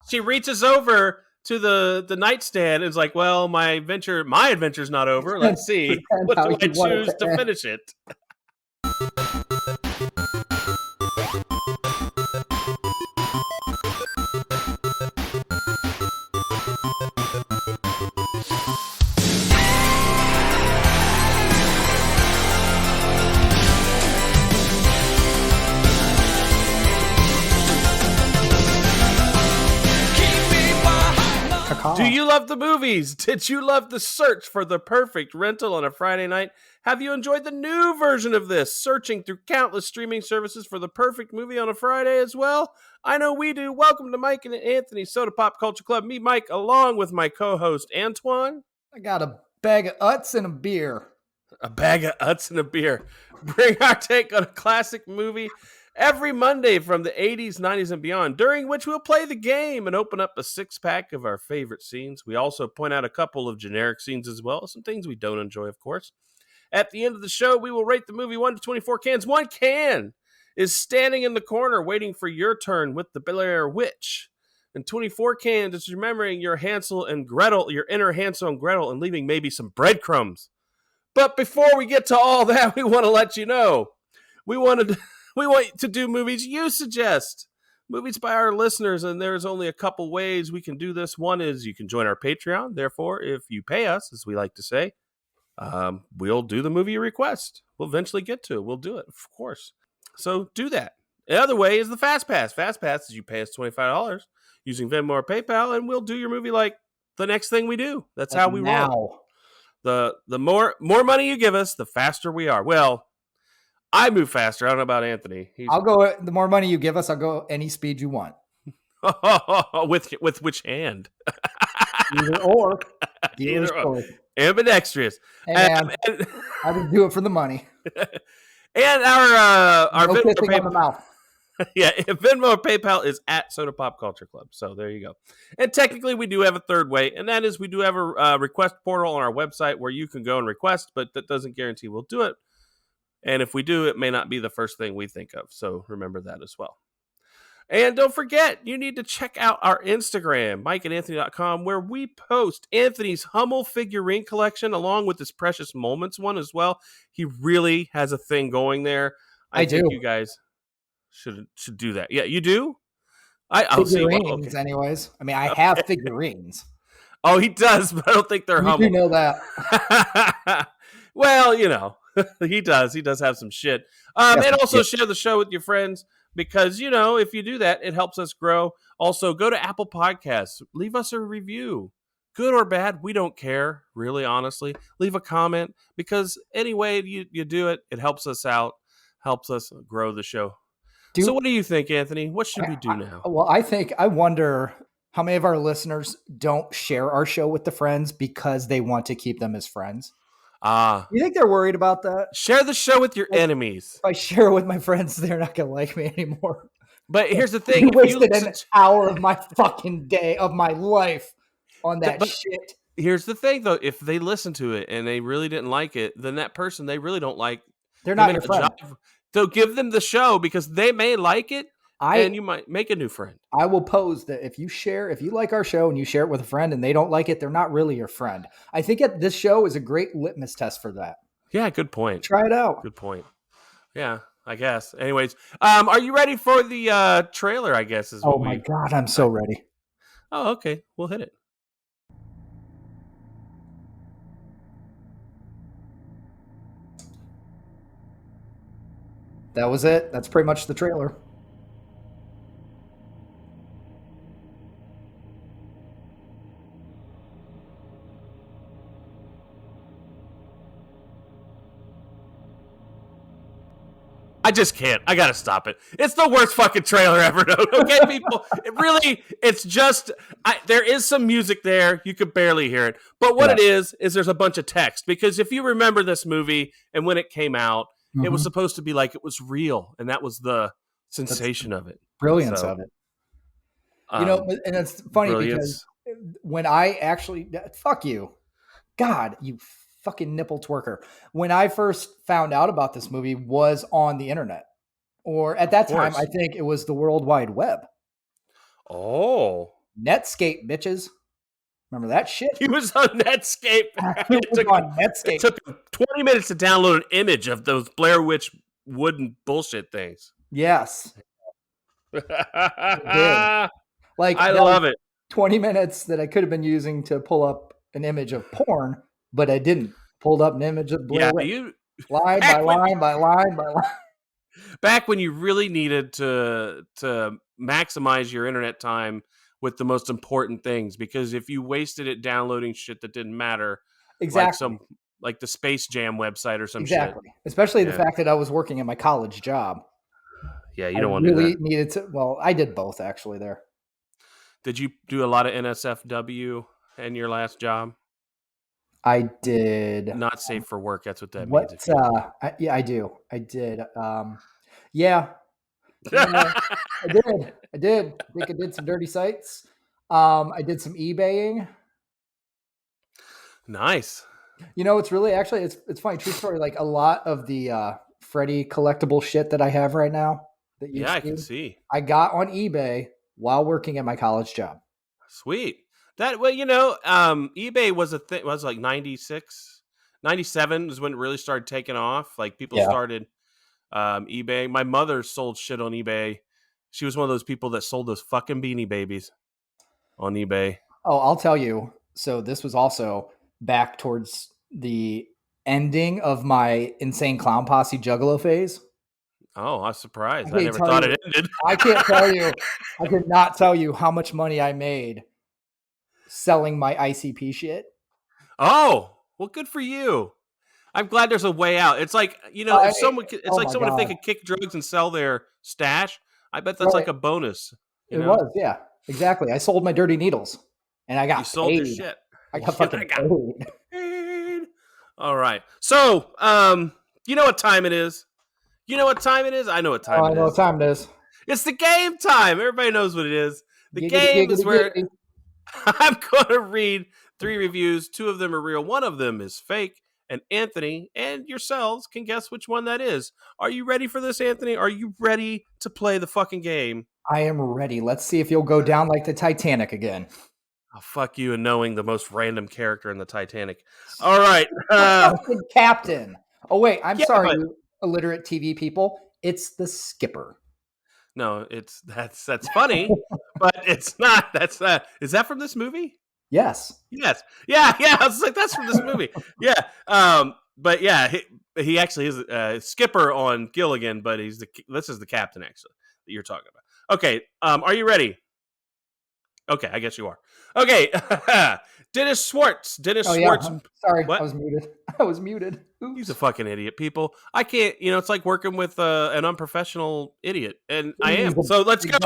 She reaches over to the nightstand and is like, well, my adventure's not over. Let's see. What do I choose to finish it? Do you love the movies? Did you love the search for the perfect rental on a Friday night? Have you enjoyed the new version of this, searching through countless streaming services for the perfect movie on a Friday as well? I know we do. Welcome to Mike and Anthony's Soda Pop Culture Club. Me, Mike, along with my co-host, Antoine. I got a bag of Utz and a beer. A bag of Utz and a beer. Bring our take on a classic movie every Monday from the 80s, 90s, and beyond, during which we'll play the game and open up a six-pack of our favorite scenes. We also point out a couple of generic scenes as well, some things we don't enjoy, of course. At the end of the show, we will rate the movie 1 to 24 cans. 1 can is standing in the corner waiting for your turn with the Blair Witch. And 24 cans is remembering your Hansel and Gretel, your inner Hansel and Gretel, and leaving maybe some breadcrumbs. But before we get to all that, we want to let you know, we want to do movies you suggest. Movies by our listeners, and there's only a couple ways we can do this. One is you can join our Patreon. Therefore, if you pay us, as we like to say, we'll do the movie you request. We'll eventually get to it. We'll do it, of course. So do that. The other way is the Fast Pass. Fast Pass is you pay us $25 using Venmo or PayPal, and we'll do your movie like the next thing we do. That's how we roll. The more money you give us, the faster we are. Well, I move faster. I don't know about Anthony. I'll go. The more money you give us, I'll go any speed you want. with which hand? Either or. Ambidextrous. And I would do it for the money. And our no kissing on the mouth. Yeah, Venmo or PayPal is at Soda Pop Culture Club. So there you go. And technically, we do have a third way, and that is we do have a request portal on our website where you can go and request, but that doesn't guarantee we'll do it. And if we do, it may not be the first thing we think of. So remember that as well. And don't forget, you need to check out our Instagram, mikeandanthony.com, where we post Anthony's Hummel figurine collection along with his Precious Moments one as well. He really has a thing going there. I think you guys should do that. Yeah, you do? I'll figurines, see. Okay. Anyways. I mean, I have figurines. Oh, he does, but I don't think they're Hummel. You know that. Well, you know. He does have some shit. And also share the show with your friends because, you know, if you do that, it helps us grow. Also, go to Apple Podcasts. Leave us a review. Good or bad, we don't care, really, honestly. Leave a comment because any way you do it, it helps us out, helps us grow the show. So what do you think, Anthony? What should we do now? I wonder how many of our listeners don't share our show with the friends because they want to keep them as friends. You think they're worried about that? Share the show with your enemies. If I share it with my friends, they're not going to like me anymore. But here's the thing. You wasted an hour of my fucking day, of my life on that shit. Here's the thing, though. If they listen to it and they really didn't like it, then that person they really don't like. They're not your friend. So give them the show because they may like it and you might make a new friend. I will pose that if you like our show and you share it with a friend and they don't like it, they're not really your friend. I think this show is a great litmus test for that. Yeah, good point. Try it out. Good point. Yeah, I guess. Anyways, are you ready for the trailer, I guess? My God, I'm so ready. Oh, okay. We'll hit it. That was it. That's pretty much the trailer. I just can't. I gotta stop it. It's the worst fucking trailer ever. Okay, people. It's just there is some music there. You could barely hear it, but what it is there's a bunch of text. Because if you remember this movie and when it came out, it was supposed to be like it was real, and that was the sensation of it, brilliance of it. You know, and it's funny because when I actually fuck you, God, you fucking nipple twerker. When I first found out about this movie was on the internet, or at that time, I think it was the World Wide Web. Oh, Netscape, bitches. Remember that shit? He was on Netscape. It took him 20 minutes to download an image of those Blair Witch wooden bullshit things. Yes. It did. I love it. 20 minutes that I could have been using to pull up an image of porn, but I didn't. Pulled up an image of Blair Witch. Line by line by line by line. Back when you really needed to maximize your internet time with the most important things, because if you wasted it downloading shit that didn't matter, like the Space Jam website or some shit. Especially the fact that I was working at my college job. Yeah, you don't want to do that. Really needed to. Well, I did both actually there. Did you do a lot of NSFW in your last job? I did. Not safe for work. That's what that means. Yeah, I do. I did. Yeah. I did. I think I did some dirty sites. I did some eBaying. Nice. It's really actually it's funny. True story. Like a lot of the Freddy collectible shit that I have right now. I can see. I got on eBay while working at my college job. Sweet. eBay was a thing. Was like 96, 97 is when it really started taking off. Like people started eBay. My mother sold shit on eBay. She was one of those people that sold those fucking Beanie Babies on eBay. Oh, I'll tell you. So this was also back towards the ending of my Insane Clown Posse Juggalo phase. Oh, I'm surprised. I never thought it ended. I can't tell you. I could not tell you how much money I made selling my ICP shit. Oh, well, good for you. I'm glad there's a way out. It's like, if someone, if they could kick drugs and sell their stash, I bet that's like a bonus. It was, yeah, exactly. I sold my dirty needles and I got paid. Sold your shit. I got fucking paid. All right. So, you know what time it is? You know what time it is? I know what time it is. I know what time it is. It's the game time. Everybody knows what it is. The game is where I'm going to read 3 reviews. 2 of them are real. 1 of them is fake. And Anthony and yourselves can guess which one that is. Are you ready for this, Anthony? Are you ready to play the fucking game? I am ready. Let's see if you'll go down like the Titanic again. Oh, fuck you and knowing the most random character in the Titanic. All right. Captain. Oh, wait. I'm sorry, you illiterate TV people. It's the skipper. No, that's funny, but it's not. Is that from this movie? Yes. Yeah. I was like, that's from this movie. Yeah. But yeah, he actually is a skipper on Gilligan, but this is the captain actually that you're talking about. Okay. Are you ready? Okay, I guess you are. Okay. Dennis Schwartz. Schwartz. Sorry, what? I was muted. Oops. He's a fucking idiot, people. I can't, it's like working with an unprofessional idiot, and I am. So let's go.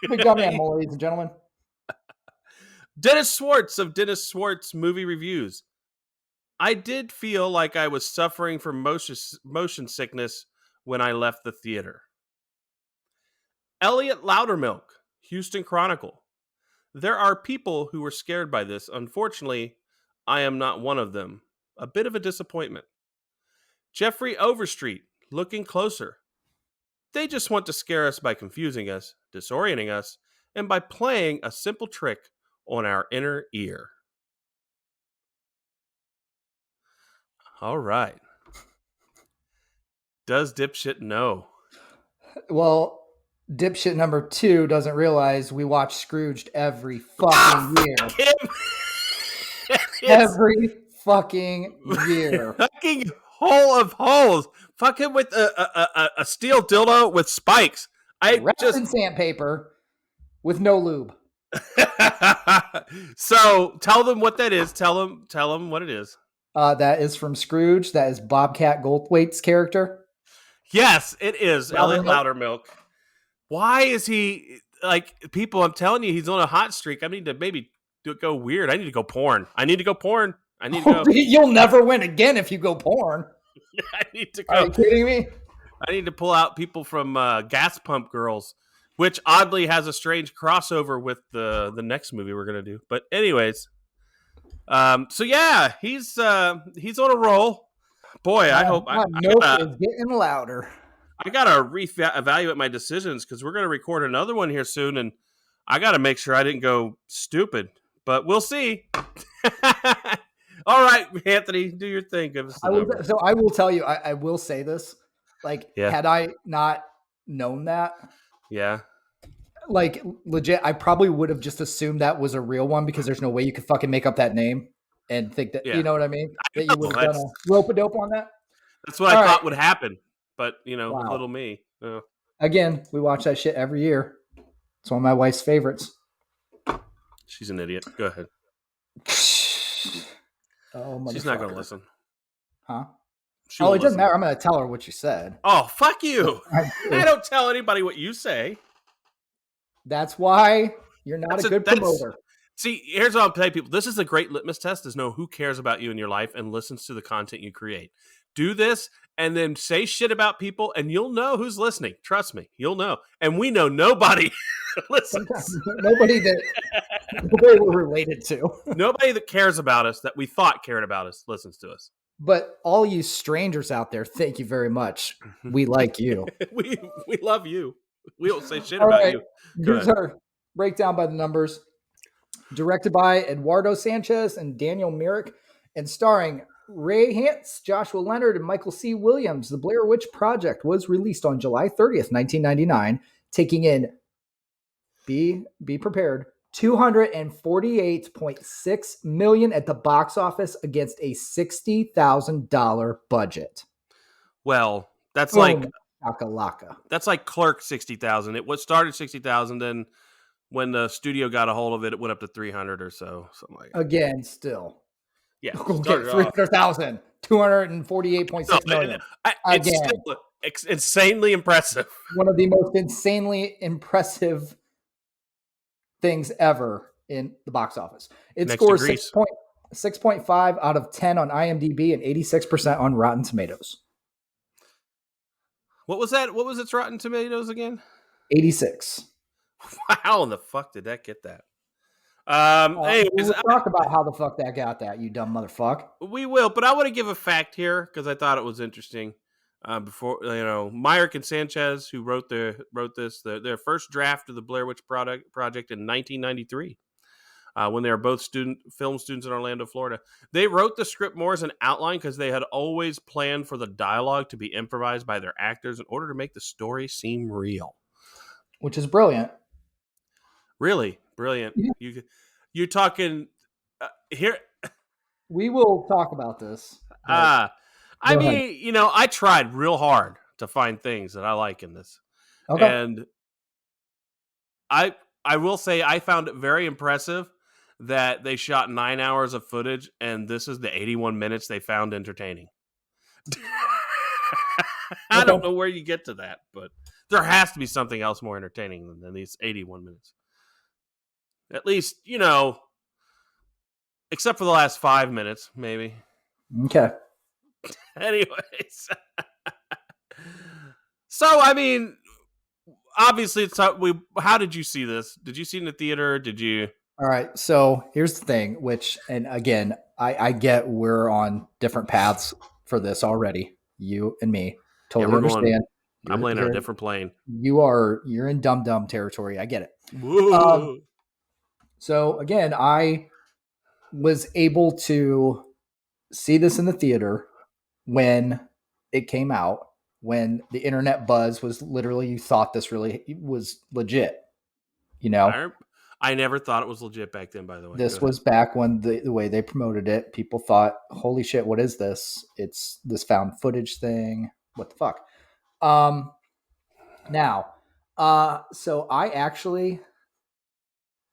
Big dumb animal, ladies and gentlemen. Dennis Schwartz of Dennis Schwartz Movie Reviews. I did feel like I was suffering from motion sickness when I left the theater. Elliot Loudermilk, Houston Chronicle. There are people who were scared by this. Unfortunately, I am not one of them. A bit of a disappointment. Jeffrey Overstreet, Looking Closer. They just want to scare us by confusing us, disorienting us, and by playing a simple trick on our inner ear. All right. Does dipshit know? Well, dipshit number 2 doesn't realize we watch Scrooged every fucking year. Every fucking year. Fucking hole of holes. Fucking with a steel dildo with spikes. Wrapped in sandpaper with no lube. So tell them what that is. Tell them what it is. That is from Scrooge. That is Bobcat Goldthwait's character. Yes, it is. Elliot Loudermilk. Why is he like people? I'm telling you, he's on a hot streak. I need to maybe go weird. I need to go porn. I need to go. You'll never win again if you go porn. I need to go. Are you kidding me? I need to pull out people from Gas Pump Girls, which oddly has a strange crossover with the next movie we're gonna do. But anyways, so yeah, he's on a roll. Boy, I hope it's getting louder. I gotta reevaluate my decisions because we're gonna record another one here soon, and I got to make sure I didn't go stupid, but we'll see. All right, Anthony, do your thing. Give us the number. So I will tell you, I will say this. Like, had I not known that, like legit, I probably would have just assumed that was a real one because there's no way you could fucking make up that name and think that, you know what I mean? That you would have done a rope-a-dope on that. That's what I thought would happen. But, little me. Again, we watch that shit every year. It's one of my wife's favorites. She's an idiot. Go ahead. Oh, she's not going to listen. Huh? It doesn't matter. I'm going to tell her what you said. Oh, fuck you. I don't tell anybody what you say. That's why you're not a good promoter. See, here's what I'll tell people. This is a great litmus test, is know who cares about you in your life and listens to the content you create. Do this and then say shit about people and you'll know who's listening. Trust me, you'll know. And we know nobody listens. Nobody we're related to. Nobody that cares about us, that we thought cared about us, listens to us. But all you strangers out there, thank you very much. We like you. we love you. We don't say shit about you. Here's our breakdown by the numbers. Directed by Eduardo Sanchez and Daniel Myrick, and starring Ray Hance, Joshua Leonard, and Michael C. Williams. The Blair Witch Project was released on July 30th, 1999, taking in, be prepared, $248.6 million at the box office against a $60,000 budget. Well, that's like Shakalaka. That's like Clerk 60,000. It was started 60,000, then when the studio got a hold of it, it went up to 300 or so, something like that. Again, still. Yeah. Okay, 300,000. $248.6 million. It's insanely impressive. One of the most insanely impressive things ever in the box office. It scores 6.5 out of 10 on IMDb and 86% on Rotten Tomatoes. What was that? What was its Rotten Tomatoes again? 86. How in the fuck did that get that? We'll talk about how the fuck that got that, you dumb motherfucker. We will, but I want to give a fact here because I thought it was interesting. Before Myrick and Sanchez, who wrote this, their first draft of the Blair Witch Project in 1993, when they were both film students in Orlando, Florida. They wrote the script more as an outline because they had always planned for the dialogue to be improvised by their actors in order to make the story seem real. Which is brilliant. Really brilliant. Yeah. You're talking here. We will talk about this. I mean, I tried real hard to find things that I like in this. Okay. And I will say I found it very impressive that they shot 9 hours of footage and this is the 81 minutes they found entertaining. I don't know where you get to that, but there has to be something else more entertaining than these 81 minutes. At least, except for the last 5 minutes, maybe. Okay. Anyways. So, I mean, obviously, how did you see this? Did you see it in the theater? Did you? All right. So here's the thing, and again, I get we're on different paths for this already. You and me. Totally understand. I'm laying on a different plane. You're in dumb territory. I get it. So again, I was able to see this in the theater when it came out, when the internet buzz was literally, you thought this really was legit, I never thought it was legit back then, by the way. This was back when the way they promoted it, people thought, holy shit, what is this? It's this found footage thing. What the fuck? So I actually,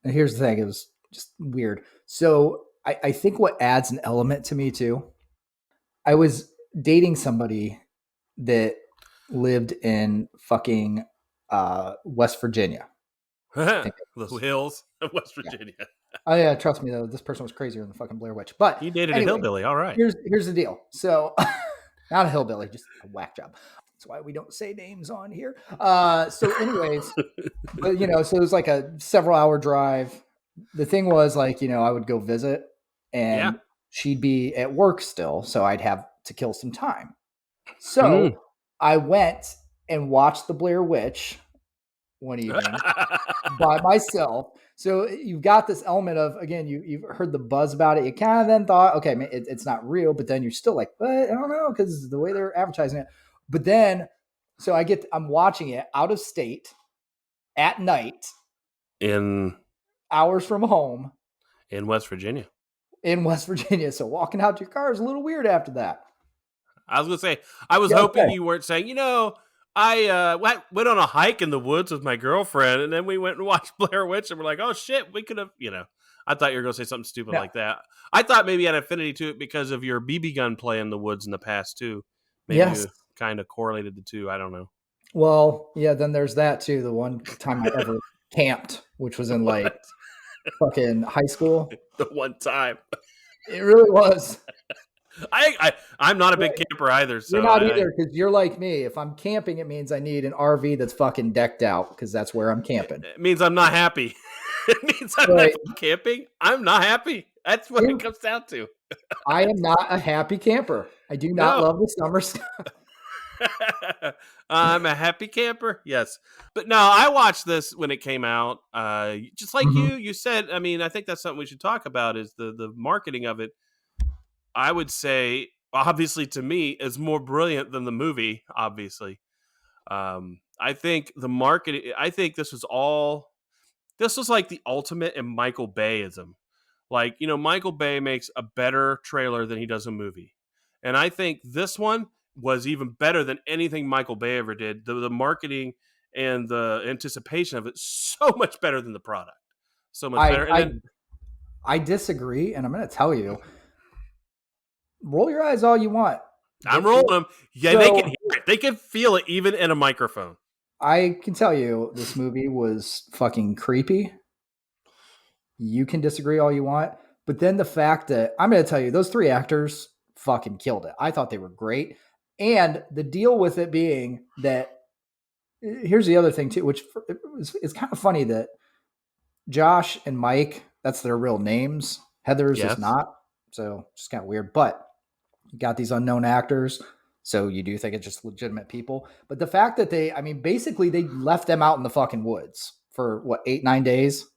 and here's the thing, it was just weird. So I think what adds an element to me too, I was dating somebody that lived in fucking West Virginia. The hills of West Virginia. Yeah. Oh yeah, trust me though, this person was crazier than the fucking Blair Witch. But you dated a hillbilly, all right. Here's the deal. So not a hillbilly, just a whack job. That's why we don't say names on here. So anyways, but so it was like a several hour drive. The thing was like, I would go visit and she'd be at work still. So I'd have to kill some time. So I went and watched the Blair Witch one evening by myself. So you've got this element of, again, you've heard the buzz about it. You kind of then thought, okay, it's not real, but then you're still like, but I don't know, because the way they're advertising it. But then, so I'm watching it out of state at night in hours from home in West Virginia. So walking out to your car is a little weird after that. I was going to say, I was hoping you weren't saying, I went on a hike in the woods with my girlfriend, and then we went and watched Blair Witch, and we're like, oh, shit, we could have, I thought you were going to say something stupid like that. I thought maybe you had affinity to it because of your BB gun play in the woods in the past, too. Maybe you kind of correlated the two. I don't know. Well, yeah, then there's that, too. The one time I ever camped, which was in, like, fucking high school. The one time. It really was. I'm not a big camper either. So you're not either, because you're like me. If I'm camping, it means I need an RV that's fucking decked out, because that's where I'm camping. It means I'm not happy. It means I'm not camping. I'm not happy. That's what it comes down to. I am not a happy camper. I do not love the summer stuff. I'm a happy camper. Yes. But no, I watched this when it came out. Just like you said, I mean, I think that's something we should talk about is the marketing of it. I would say, obviously, to me, is more brilliant than the movie, obviously. I think the marketing, I think this was like the ultimate in Michael Bayism. Like, Michael Bay makes a better trailer than he does a movie. And I think this one was even better than anything Michael Bay ever did. The marketing and the anticipation of it, so much better than the product. So much better. I disagree, and I'm going to tell you. Roll your eyes all you want. I'm rolling them. Yeah, they can hear it. They can feel it even in a microphone. I can tell you this movie was fucking creepy. You can disagree all you want. But then the fact that, I'm going to tell you, those three actors fucking killed it. I thought they were great. And the deal with it being that, here's the other thing too, which is kind of funny that Josh and Mike, that's their real names. Heather's is not. So it's kind of weird. But you got these unknown actors, so you do think it's just legitimate people. But the fact that basically they left them out in the fucking woods for 8-9 days?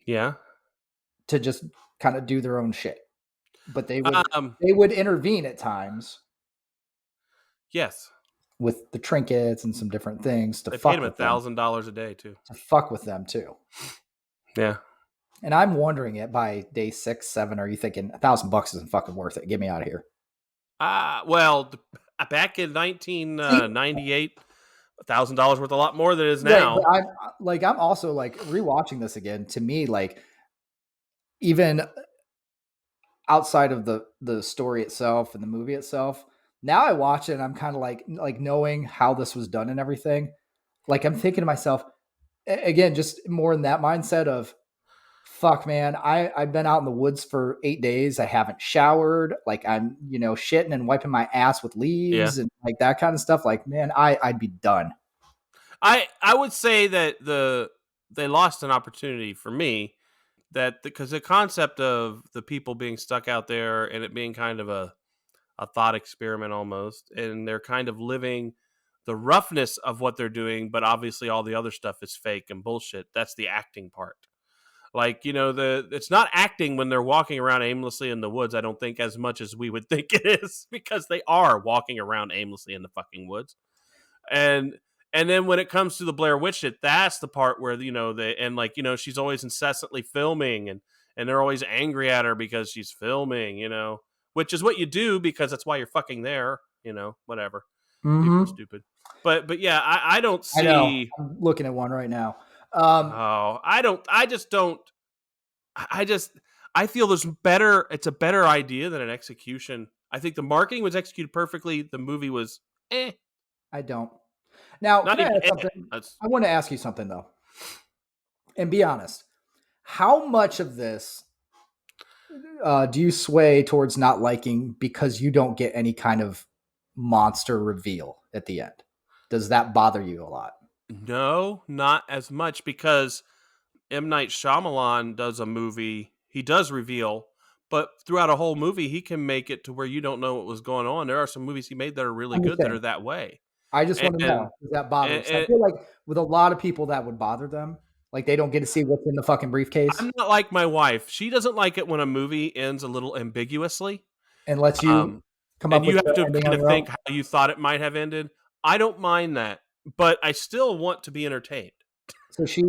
Yeah. To just kind of do their own shit. But they would intervene at times. Yes. With the trinkets and some different things to they fuck paid them $1,000 a day too. To fuck with them too. Yeah. And I'm wondering it by day 6, 7, are you thinking $1,000 isn't fucking worth it? Get me out of here. Well, back in 1998, $1,000 worth a lot more than it is now. Right, I'm also like rewatching this again. To me, like even outside of the story itself and the movie itself, now I watch it and I'm kind of like knowing how this was done and everything. Like I'm thinking to myself, again, just more in that mindset of, fuck, man, I've been out in the woods for 8 days. I haven't showered. Like I'm, shitting and wiping my ass with leaves and like that kind of stuff. Like, man, I'd be done. I would say that they lost an opportunity for me because the concept of the people being stuck out there and it being kind of a thought experiment almost, and they're kind of living the roughness of what they're doing, but obviously all the other stuff is fake and bullshit. That's the acting part. Like, it's not acting when they're walking around aimlessly in the woods, I don't think, as much as we would think it is, because they are walking around aimlessly in the fucking woods. And then when it comes to the Blair Witch shit, that's the part where, she's always incessantly filming and they're always angry at her because she's filming, which is what you do because that's why you're fucking there, whatever. Mm-hmm. People are stupid. But yeah, I don't see. I know. I'm looking at one right now. I feel it's a better idea than an execution. I think the marketing was executed perfectly. The movie was I don't. Now, I want to ask you something though. And be honest. How much of this do you sway towards not liking because you don't get any kind of monster reveal at the end? Does that bother you a lot? No, not as much, because M. Night Shyamalan does a movie. He does reveal, but throughout a whole movie, he can make it to where you don't know what was going on. There are some movies he made that are really good that are that way. I just want to know, does that bother us? I feel like with a lot of people that would bother them. Like they don't get to see what's in the fucking briefcase. I'm not like my wife. She doesn't like it when a movie ends a little ambiguously. And lets you come up and you with have to ending kind on of your think own. how you thought it might have ended. I don't mind that, but I still want to be entertained. So she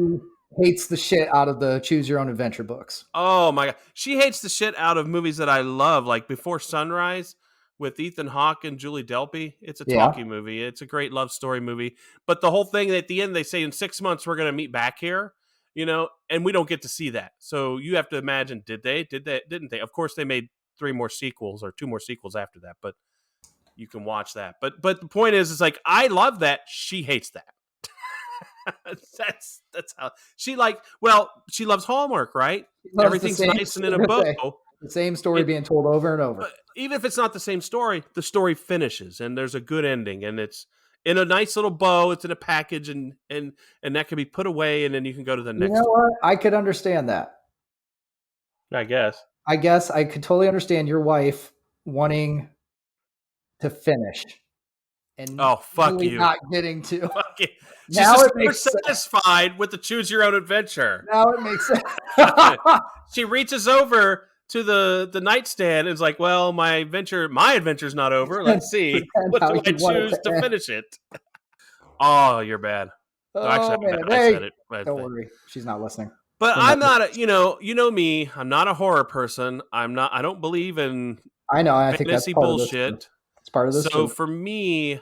hates the shit out of the Choose Your Own Adventure books. Oh my God. She hates the shit out of movies that I love, like Before Sunrise with Ethan Hawke and Julie Delpy. It's a talkie movie. It's a great love story movie. But the whole thing at the end, they say in 6 months, we're going to meet back here, and we don't get to see that. So you have to imagine, did they? Didn't they? Of course, they made 3 more sequels or 2 more sequels after that, but you can watch that. But the point is like, I love that. She hates that. that's how she she loves Hallmark, right? Everything's nice and in a bow. The same story being told over and over. Even if it's not the same story, the story finishes and there's a good ending and it's in a nice little bow. It's in a package and that can be put away and then you can go to the next. You know what? I could understand that. I guess I could totally understand your wife wanting to finish. And fuck you! Not getting to. Fuck it. She's now just never satisfied with the Choose Your Own Adventure. Now it makes sense. She reaches over to the nightstand and is like, "Well, my adventure's not over. Let's see. What do I choose to finish it?" Oh, you're bad. Oh, actually, man. I said it. Don't worry, she's not listening. But I'm not. You know me. I'm not a horror person. I don't believe in. I know. I think that's bullshit. It's part of this. So for me,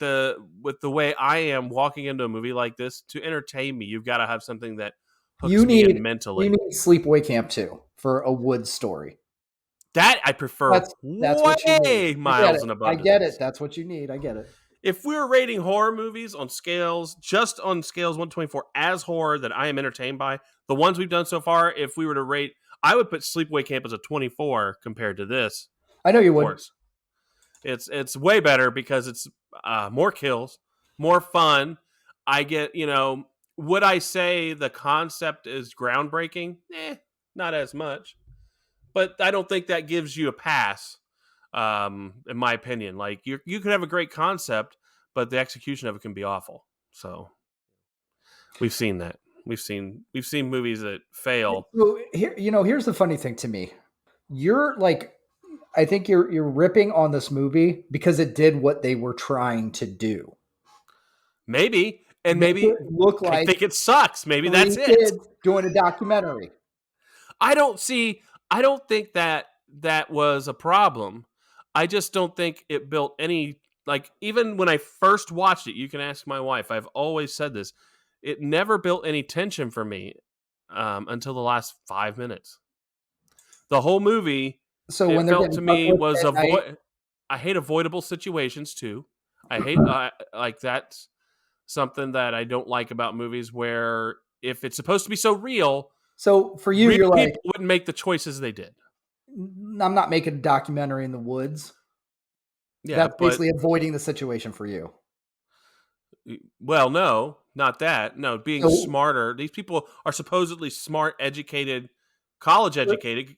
with the way I am walking into a movie like this, to entertain me, you've got to have something that hooks me in mentally. You need Sleepaway Camp 2 for a woods story. That I prefer. That's way miles and above. I get it. That's what you need. I get it. If we were rating horror movies on scales, just on scales 1-24 as horror that I am entertained by, the ones we've done so far, if we were to rate, I would put Sleepaway Camp as a 24 compared to this. I know you would. It's way better because it's more kills, more fun. I get, would I say the concept is groundbreaking? Not as much. But I don't think that gives you a pass, in my opinion. Like you could have a great concept, but the execution of it can be awful. So we've seen that. We've seen movies that fail. Well, here's the funny thing to me. You're like, I think you're ripping on this movie because it did what they were trying to do. Maybe. And maybe it look like I think it sucks. Maybe that's it. Doing a documentary. I don't think that was a problem. I just don't think it built any, like, even when I first watched it, you can ask my wife. I've always said this. It never built any tension for me until the last 5 minutes. The whole movie. So when it felt to me was I hate avoidable situations too. I hate like that's something that I don't like about movies where if it's supposed to be so real. So for you, you're like, people wouldn't make the choices they did. I'm not making a documentary in the woods. Yeah, that's basically avoiding the situation for you. Well, no, not that. No, being smarter. These people are supposedly smart, educated, college educated.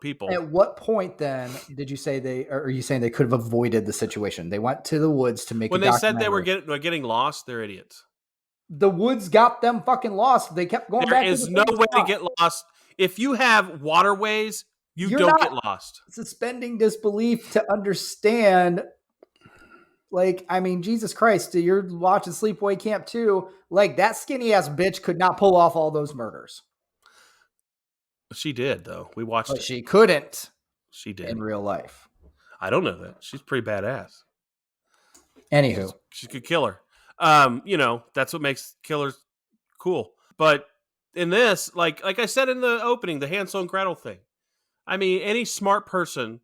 People. At what point then did you say are you saying they could have avoided the situation? They went to the woods to make. When they said they were getting lost, they're idiots. The woods got them fucking lost. They kept going back. There is no way to get lost. If you have waterways, you're don't get lost. Suspending disbelief to understand. Like, I mean, Jesus Christ, you're watching Sleepaway Camp 2. Like, that skinny ass bitch could not pull off all those murders. She did, though. We watched it. She couldn't. She did. In real life. I don't know that. She's pretty badass. Anywho. She's a good killer. That's what makes killers cool. But in this, like I said in the opening, the Hansel and Gretel thing. I mean, any smart person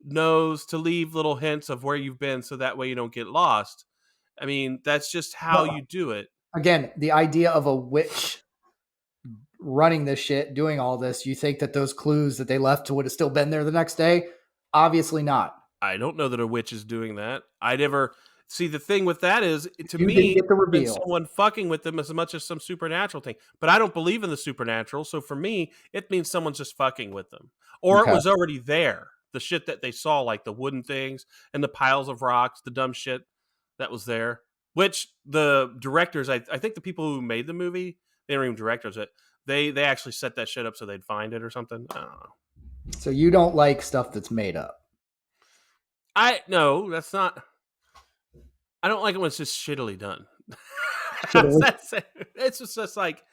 knows to leave little hints of where you've been so that way you don't get lost. I mean, that's just how you do it. Again, the idea of a witch running this shit, doing all this, you think that those clues that they left would have still been there the next day? Obviously not. I don't know that a witch is doing that. I never see the thing with that is to me it's someone fucking with them as much as some supernatural thing. But I don't believe in the supernatural, so for me, it means someone's just fucking with them. Or it was already there. The shit that they saw, like the wooden things and the piles of rocks, the dumb shit that was there. Which the directors, I think the people who made the movie, they weren't even directors. They actually set that shit up so they'd find it or something. I don't know. So you don't like stuff that's made up? No, that's not. I don't like it when it's just shittily done. It's just like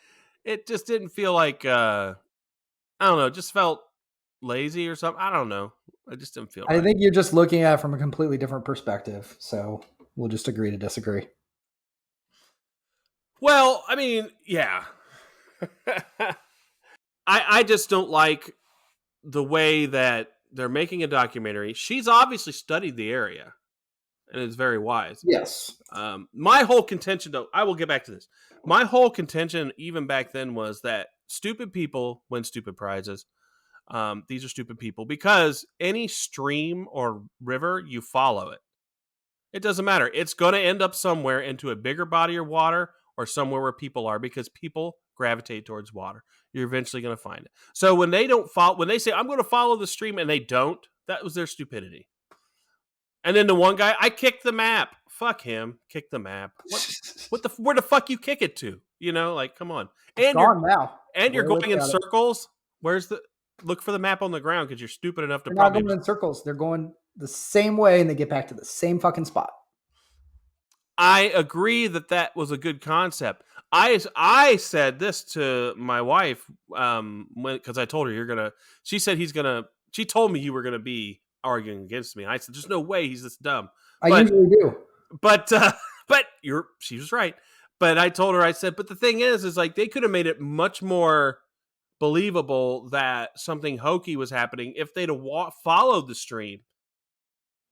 it just didn't feel like I don't know. It just felt lazy or something. I don't know. I just didn't feel. I think you're just looking at it from a completely different perspective. So we'll just agree to disagree. Well, I mean, yeah. I just don't like the way that they're making a documentary. She's obviously studied the area and is very wise. Yes. My whole contention, though, I will get back to this. My whole contention, even back then, was that stupid people win stupid prizes. These are stupid people because any stream or river, you follow it. It doesn't matter. It's going to end up somewhere into a bigger body of water or somewhere where people are because people gravitate towards water. You're eventually going to find it. So when they don't follow, when they say, I'm going to follow the stream and they don't, that was their stupidity. And then the one guy, I kicked the map. Fuck him. Kick the map. Where the fuck you kick it to? You know, like, come on. And you're going in circles. Look for the map on the ground because you're stupid enough to probably. They're not going in circles. They're going the same way and they get back to the same fucking spot. I agree that was a good concept. I said this to my wife because I told her she said she told me you were gonna be arguing against me. I said there's no way he's this dumb. I usually do. But she was right. But I told her, I said, but the thing is like they could have made it much more believable that something hokey was happening if they'd have followed the stream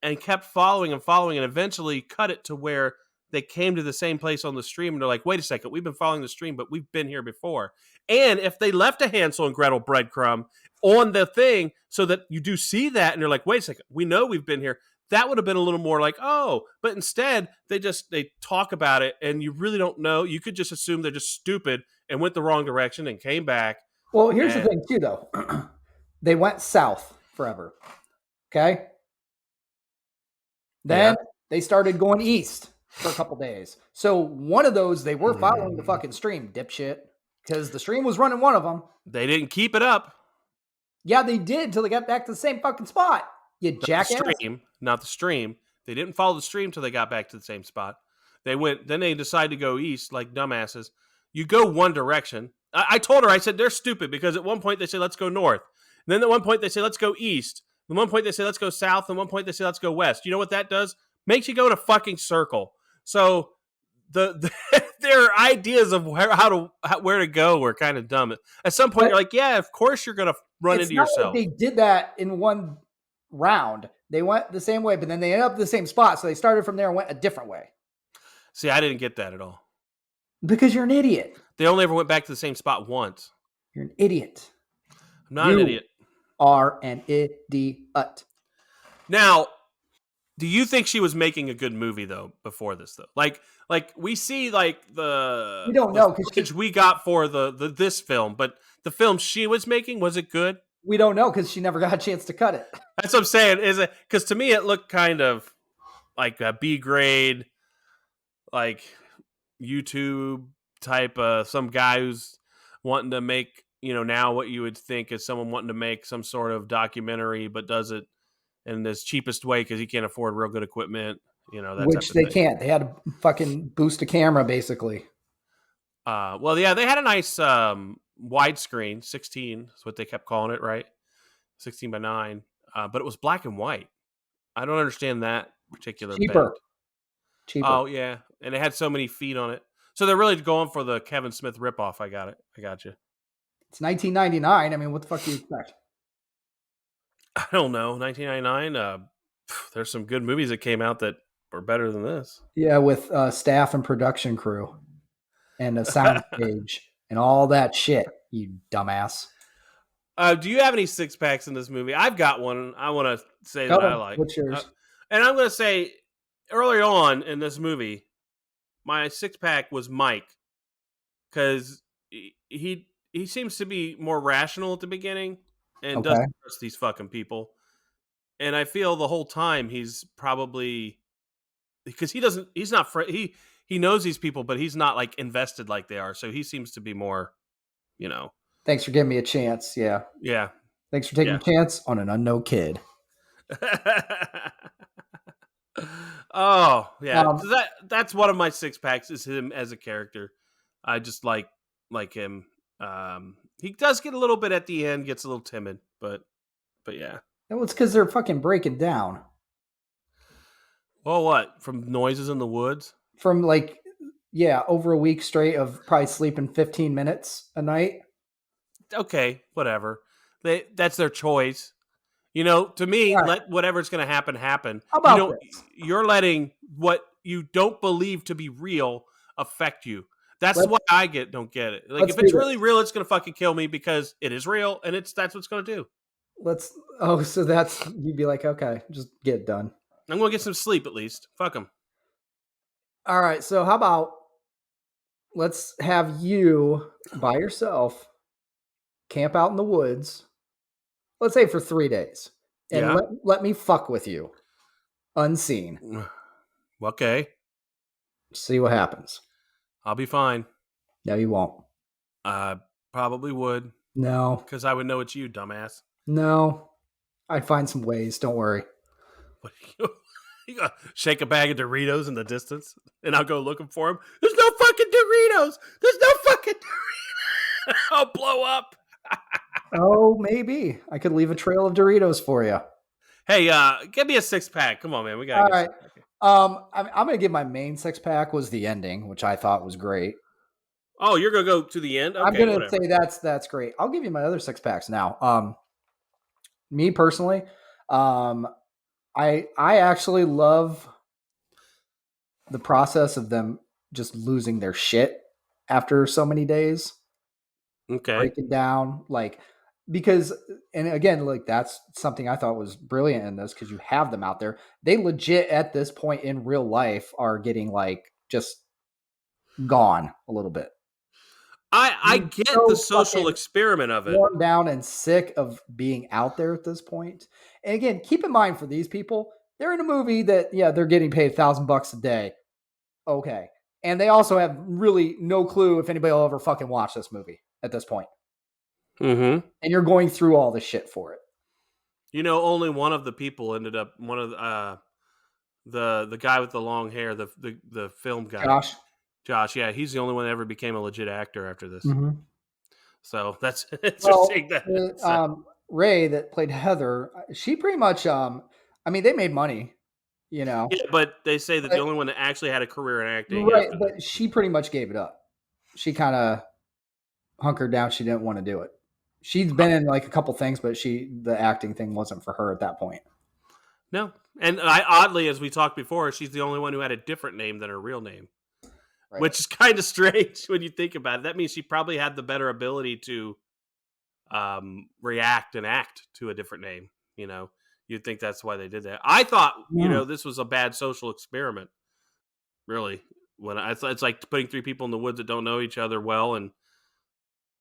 and kept following and eventually cut it to where they came to the same place on the stream and they're like, wait a second, we've been following the stream, but we've been here before. And if they left a Hansel and Gretel breadcrumb on the thing so that you do see that and you're like, wait a second, we know we've been here, that would have been a little more like, oh, but instead they talk about it and you really don't know. You could just assume they're just stupid and went the wrong direction and came back. Well, here's the thing too, though. They went south forever. Okay. Then they started going east for a couple days. So one of those, they were following the fucking stream, dipshit, because the stream was running one of them. They didn't keep it up. Yeah, they did until they got back to the same fucking spot. You jackass. The stream, not the stream. They didn't follow the stream till they got back to the same spot. Then they decided to go east like dumbasses. You go one direction. I told her, I said, they're stupid because at one point they say, let's go north. And then at one point they say, let's go east. At one point they say, let's go south. And at one point they say, let's go west. You know what that does? Makes you go in a fucking circle. So their ideas of where to go were kind of dumb. At some point, you're like, yeah, of course you're going to run into yourself. Like they did that in one round. They went the same way, but then they ended up at the same spot. So they started from there and went a different way. See, I didn't get that at all. Because you're an idiot. They only ever went back to the same spot once. You're an idiot. I'm not an idiot. Are an idiot. Now, do you think she was making a good movie though before this though? Like we see like the we don't know because we got for this film, but the film she was making, was it good? We don't know because she never got a chance to cut it. That's what I'm saying. Is it because to me it looked kind of like a B grade, like YouTube type some guy who's wanting to make now what you would think is someone wanting to make some sort of documentary, but does it in this cheapest way because he can't afford real good equipment, that which they can't. They had to fucking boost a camera, basically. Well, yeah, they had a nice widescreen, 16 is what they kept calling it, right? 16 by 9, but it was black and white. I don't understand that particular. Cheaper. Oh yeah, and it had so many feet on it, so they're really going for the Kevin Smith ripoff. I got it. I got you. It's 1999. I mean, what the fuck do you expect? I don't know. 1999. There's some good movies that came out that were better than this. Yeah, with staff and production crew, and a sound stage, and all that shit. You dumbass. Do you have any six packs in this movie? I've got one. I want to say that I like. What's yours? And I'm going to say, early on in this movie, my six pack was Mike, because he seems to be more rational at the beginning and doesn't trust these fucking people. And I feel the whole time he's probably because he's not he knows these people, but he's not like invested like they are. So he seems to be more, Thanks for giving me a chance. Yeah. Yeah. Thanks for taking a chance on an unknown kid. Oh yeah, that's one of my 6-packs is him as a character. I just like him. He does get a little bit at the end, gets a little timid, but yeah. Well, it's because they're fucking breaking down. Well, what? From noises in the woods? From over a week straight of probably sleeping 15 minutes a night. Okay, whatever. That's their choice. To me, let whatever's going to happen. How about this? You're letting what you don't believe to be real affect you. That's why I don't get it. Like, if it's really real, it's going to fucking kill me because it is real, and that's what it's going to do. So that's, you'd be like, okay, just get it done. I'm going to get some sleep at least. Fuck them. All right, so how about let's have you by yourself camp out in the woods, let's say for 3 days, and let me fuck with you unseen. Okay. See what happens. I'll be fine. No, you won't. I probably would. No. Because I would know it's you, dumbass. No. I'd find some ways. Don't worry. What, you gotta shake a bag of Doritos in the distance, and I'll go looking for them. There's no fucking Doritos. There's no fucking Doritos. I'll blow up. Oh, maybe. I could leave a trail of Doritos for you. Hey, give me a 6-pack. Come on, man. We got all right. I'm going to give my main 6-pack was the ending, which I thought was great. Oh, you're going to go to the end? Okay, I'm going to say that's great. I'll give you my other 6-packs now. Me personally, I actually love the process of them just losing their shit after so many days. Okay. Breaking down, because, and again, that's something I thought was brilliant in this, because you have them out there. They legit at this point in real life are getting just gone a little bit. I get the social experiment of it. Worn down and sick of being out there at this point. And again, keep in mind for these people, they're in a movie that, they're getting paid $1,000 a day. Okay. And they also have really no clue if anybody will ever fucking watch this movie at this point. Mm-hmm. And you're going through all this shit for it. Only one of the people ended up, one of the guy with the long hair, the film guy. Josh, yeah, he's the only one that ever became a legit actor after this. Mm-hmm. So that's interesting. Ray that played Heather, she pretty much, they made money, Yeah, but they say that the only one that actually had a career in acting. Right, but she pretty much gave it up. She kind of hunkered down. She didn't want to do it. She's been in a couple things, but the acting thing wasn't for her at that point. No. And oddly, as we talked before, she's the only one who had a different name than her real name. Right. Which is kind of strange when you think about it. That means she probably had the better ability to react and act to a different name. You'd think that's why they did that. I thought, this was a bad social experiment. Really, it's like putting 3 people in the woods that don't know each other well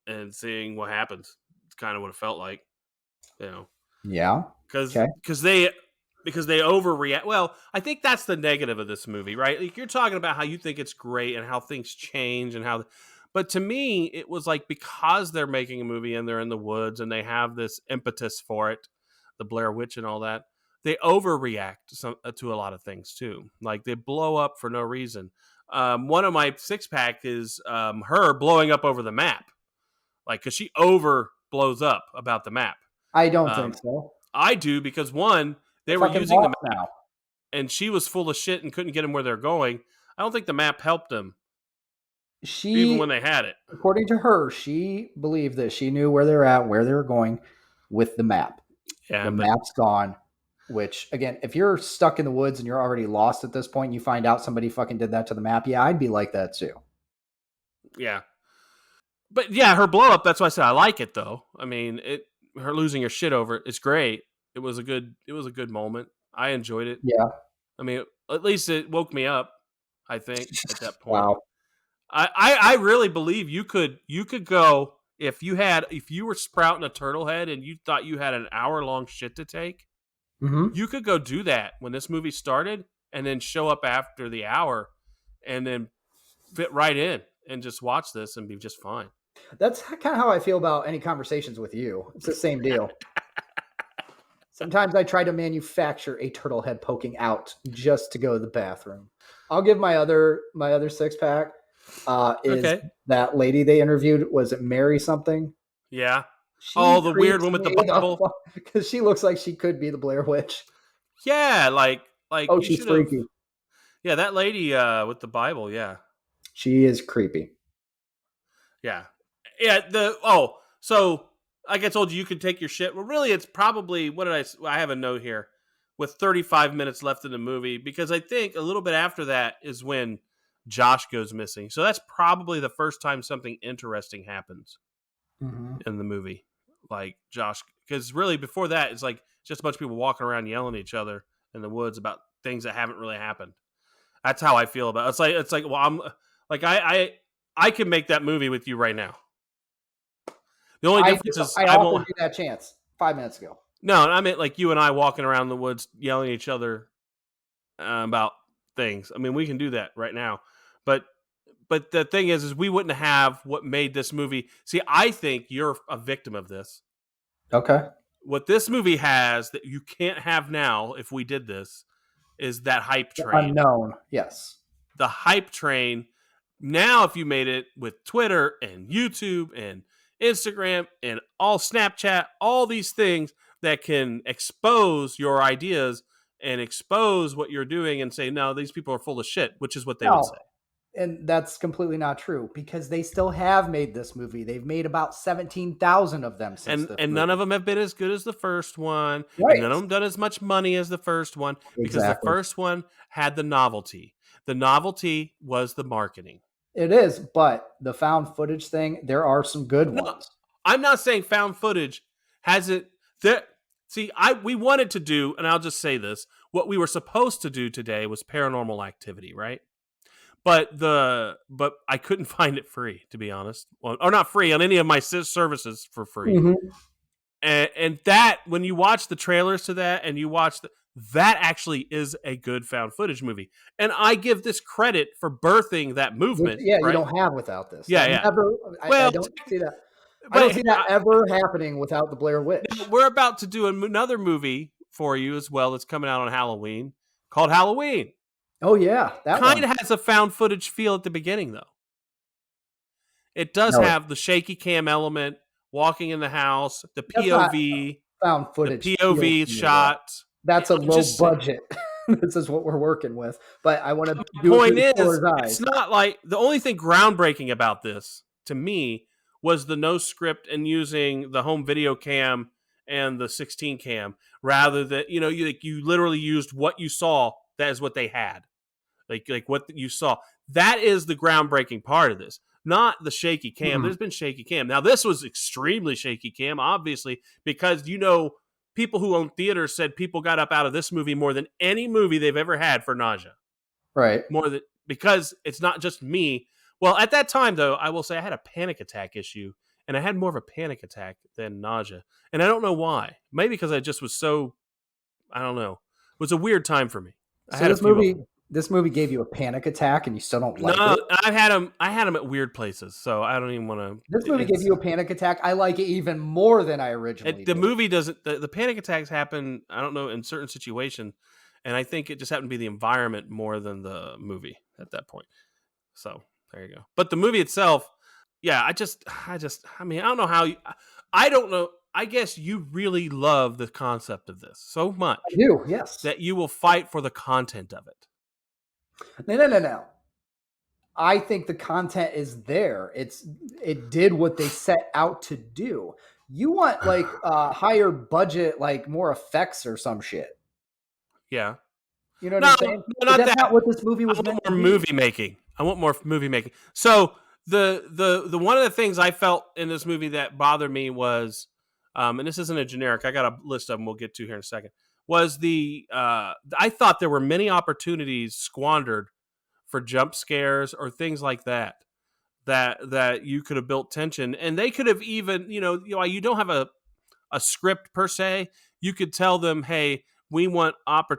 and seeing what happens. It's kind of what it felt like. Yeah. Because they overreact. Well, I think that's the negative of this movie, right? Like, you're talking about how you think it's great and how things change but to me, it was because they're making a movie and they're in the woods and they have this impetus for it, the Blair Witch and all that, they overreact to a lot of things too. They blow up for no reason. One of my 6-pack is her blowing up over the map, because she blows up about the map. I don't think so. I do, because one, they were using the map now, and she was full of shit and couldn't get them where they're going. I don't think the map helped them. Even when they had it. According to her, she believed that she knew where they're at, where they were going with the map. Yeah, map's gone. Which, again, if you're stuck in the woods and you're already lost at this point and you find out somebody fucking did that to the map, I'd be like that too. Yeah. But yeah, her blow up, that's why I said I like it though. Her losing her shit over it, it's great. It was a good moment. I enjoyed it. Yeah. At least it woke me up, I think, at that point. Wow. I really believe you could go if you were sprouting a turtle head and you thought you had an hour-long shit to take, mm-hmm. You could go do that when this movie started and then show up after the hour and then fit right in and just watch this and be just fine. That's kind of how I feel about any conversations with you. It's the same deal. Sometimes I try to manufacture a turtle head poking out just to go to the bathroom. I'll give my other 6-pack is that lady they interviewed. Was it Mary something? Yeah. The weird one with the Bible. Because she looks like she could be the Blair Witch. Yeah, like oh, she's freaky. Yeah, that lady with the Bible. Yeah, she is creepy. Yeah. So like I told you, you could take your shit. Well, really, it's probably I have a note here with 35 minutes left in the movie, because I think a little bit after that is when Josh goes missing. So that's probably the first time something interesting happens in the movie. Like Josh, because really before that, it's like just a bunch of people walking around yelling at each other in the woods about things that haven't really happened. That's how I feel about it. It's like well, I'm like I can make that movie with you right now. The only difference is I offered you that chance 5 minutes ago. No, I meant like you and I walking around the woods yelling at each other about things. I mean, we can do that right now. But the thing is we wouldn't have what made this movie. See, I think you're a victim of this. Okay. What this movie has that you can't have now if we did this is that hype train. Unknown, yes. The hype train. Now, if you made it with Twitter and YouTube and Instagram and all Snapchat, all these things that can expose your ideas and expose what you're doing and say, no, these people are full of shit, which is what they would say. And that's completely not true, because they still have made this movie. They've made about 17,000 of them since and none of them have been as good as the first one. Right. And none of them done as much money as the first one, because the first one had the novelty. The novelty was the marketing. It is, but the found footage thing, there are some good ones. I'm not saying found footage hasn't. We wanted to do, and I'll just say this: what we were supposed to do today was Paranormal Activity, right? But I couldn't find it free, to be honest, or not free on any of my services for free. Mm-hmm. And that, when you watch the trailers to that, and you watch that actually is a good found footage movie. And I give this credit for birthing that movement. Yeah, right? You don't have without this. Yeah, I don't see that. I don't see that ever happening without the Blair Witch. We're about to do another movie for you as well that's coming out on Halloween called Halloween. Oh, yeah. That kind of has a found footage feel at the beginning, though. It does have the shaky cam element, walking in the house, the POV. Found footage. The POV shot. That's a low budget. This is what we're working with. But I want to do point is, it's not like the only thing groundbreaking about this to me was the no script and using the home video cam and the 16 cam rather than you literally used what you saw. That is what they had, like what you saw. That is the groundbreaking part of this, not the shaky cam. Mm-hmm. There's been shaky cam. Now this was extremely shaky cam, obviously, because people who own theaters said people got up out of this movie more than any movie they've ever had for nausea. Right. Because it's not just me. Well, at that time, though, I will say I had a panic attack issue, and I had more of a panic attack than nausea. And I don't know why. Maybe because I just was so, I don't know. It was a weird time for me. So this movie gave you a panic attack, and you still don't like it? No, I had them at weird places, so I don't even want to. This movie gave you a panic attack. I like it even more than I originally did. The movie doesn't. The panic attacks happen, I don't know, in certain situations, and I think it just happened to be the environment more than the movie at that point. So there you go. But the movie itself, yeah, I mean, I don't know how I don't know. I guess you really love the concept of this so much. I do, yes. That you will fight for the content of it. No. I think the content is there. It did what they set out to do. You want like higher budget, like more effects or some shit. Yeah. You know what I'm saying? No, that's not what this movie was meant to be. I want more movie making. So the one of the things I felt in this movie that bothered me was, and this isn't a generic, I got a list of them we'll get to here in a second, was I thought there were many opportunities squandered for jump scares or things like that you could have built tension, and they could have even, you don't have a script per se. You could tell them, hey, we want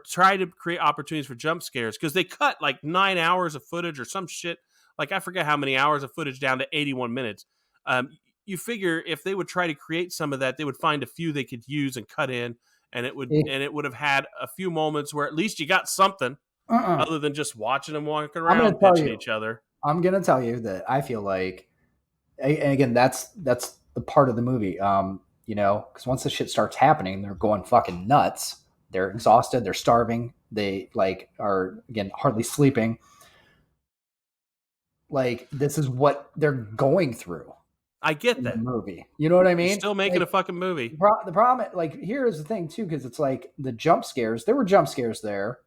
try to create opportunities for jump scares, because they cut like 9 hours of footage or some shit. Like, I forget how many hours of footage down to 81 minutes. You figure if they would try to create some of that, they would find a few they could use and cut in, and it would have had a few moments where at least you got something other than just watching them walking around pitching each other. I'm gonna tell you that I feel like, and again, that's the part of the movie, because once the shit starts happening, they're going fucking nuts. They're exhausted. They're starving. They are again hardly sleeping. Like, this is what they're going through. I get that. The movie. You know what I mean? You're still making a fucking movie. The problem, here is the thing too, because it's like the jump scares. There were jump scares there.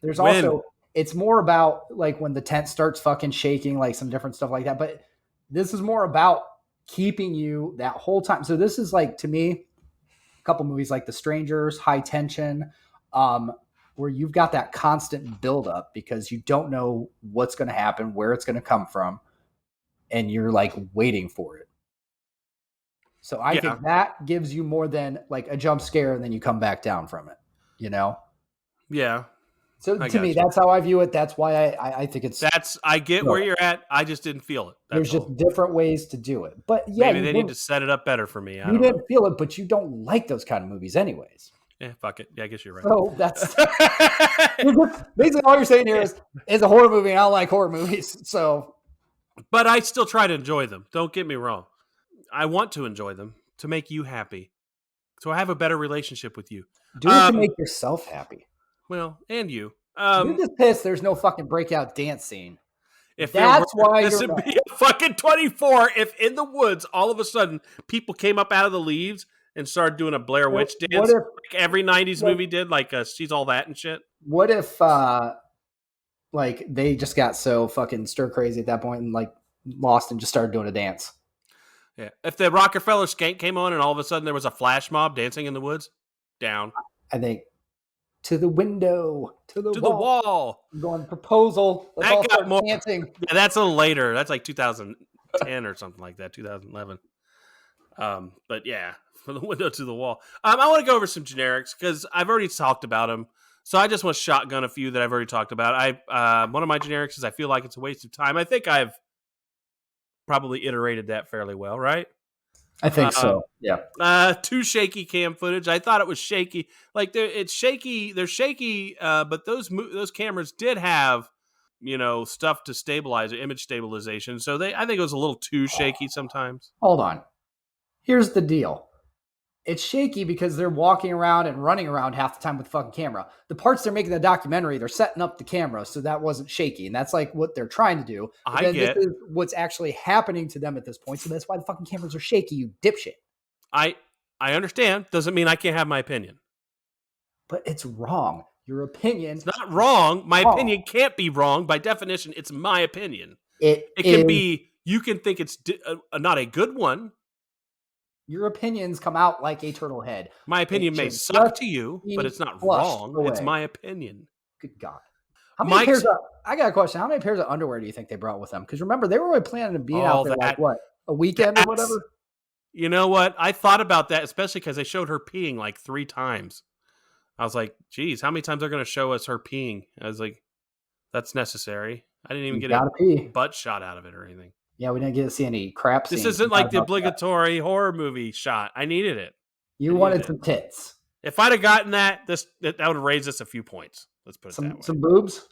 There's also, it's more about like when the tent starts fucking shaking, like some different stuff like that. But this is more about keeping you that whole time. So this is like, to me, a couple movies like The Strangers, High Tension, where you've got that constant buildup because you don't know what's going to happen, where it's going to come from, and you're like waiting for it. So I think that gives you more than like a jump scare and then you come back down from it, Yeah. So to me, that's how I view it. That's why I think it's... I get where you're at. I just didn't feel it. There's just different ways to do it. But yeah, maybe they need to set it up better for me. You didn't feel it, but you don't like those kind of movies anyways. Yeah, fuck it. Yeah, I guess you're right. So that's... basically all you're saying here is it's a horror movie and I don't like horror movies. So... But I still try to enjoy them. Don't get me wrong. I want to enjoy them to make you happy. So I have a better relationship with you. Do it to make yourself happy. Well, and you. You're just pissed there's no fucking breakout dance scene. If that's why this would be a fucking 24 if in the woods all of a sudden people came up out of the leaves and started doing a Blair Witch dance like every 90s movie did, like She's All That and shit. What if like they just got so fucking stir crazy at that point and like lost and just started doing a dance? Yeah. If the Rockefeller Skank came on and all of a sudden there was a flash mob dancing in the woods, down. I think to the window, to the wall. I'm going proposal. Let's all start dancing. Yeah, that's a little later. That's like 2010 or something like that, 2011. But yeah, from the window to the wall. I want to go over some generics because I've already talked about them. So I just want to shotgun a few that I've already talked about. One of my generics is I feel like it's a waste of time. I think I've probably iterated that fairly well, right? I think so. Yeah. Too shaky cam footage. I thought it was shaky. Like it's shaky. They're shaky. But those cameras did have, stuff to stabilize it, image stabilization. So I think it was a little too shaky sometimes. Hold on. Here's the deal. It's shaky because they're walking around and running around half the time with the fucking camera. The parts they're making the documentary, they're setting up the camera, so that wasn't shaky. And that's like what they're trying to do. But this is what's actually happening to them at this point. So that's why the fucking cameras are shaky, you dipshit. I understand. Doesn't mean I can't have my opinion. But it's wrong. Your opinion. It's not wrong. My opinion can't be wrong. By definition, it's my opinion. It can be, you can think it's not a good one. Your opinions come out like a turtle head. My opinion may suck to you, but it's not wrong. Away. It's my opinion. Good God. How many pairs I got a question. How many pairs of underwear do you think they brought with them? Because remember, they were really planning to be out there like what? A weekend or whatever? You know what? I thought about that, especially because they showed her peeing like 3 times. I was like, geez, how many times are going to show us her peeing? I was like, that's necessary. I didn't even get a butt shot out of it or anything. Yeah, we didn't get to see any crap scenes. This isn't like the obligatory horror movie shot. I needed it. You wanted some tits. If I'd have gotten that would have raised us a few points. Let's put it that way. Some boobs?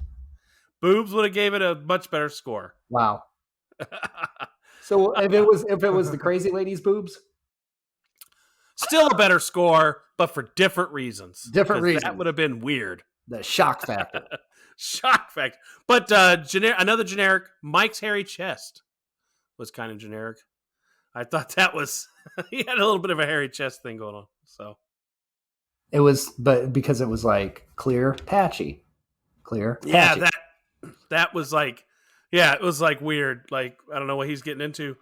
Boobs would have gave it a much better score. Wow. So if it was the crazy lady's boobs? Still a better score, but for different reasons. Different reasons. That would have been weird. The shock factor. Shock factor. But another generic, Mike's hairy chest was kind of generic. I thought that was he had a little bit of a hairy chest thing going on. So it was, but because it was like patchy. Yeah, that was like, yeah, it was like weird. Like I don't know what he's getting into.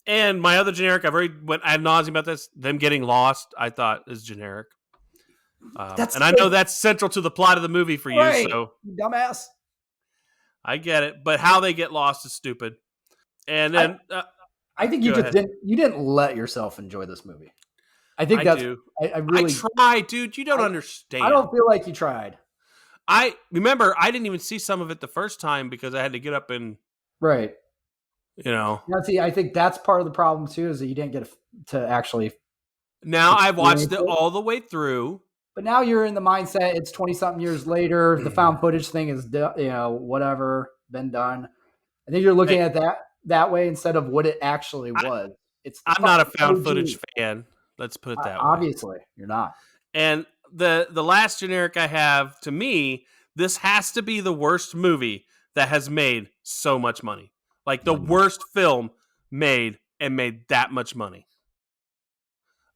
And my other generic, I've already went ad nauseum about this. Them getting lost, I thought is generic. And I know that's central to the plot of the movie for you, so dumbass. I get it, but how they get lost is stupid. And then I think you didn't let yourself enjoy this movie. I think that's. do. I really tried, dude. You don't understand. I don't feel like you tried. I remember I didn't even see some of it the first time because I had to get up and right. Now, see, I think that's part of the problem too, is that you didn't get to actually. Now I've watched it all the way through. But now you're in the mindset. It's 20-something years later. The found footage thing is, whatever, been done. I think you're looking at that way instead of what it actually was. I'm not a found footage fan. Let's put it that way. Obviously, you're not. And the last generic I have, to me, this has to be the worst movie that has made so much money. Like the worst film made that much money.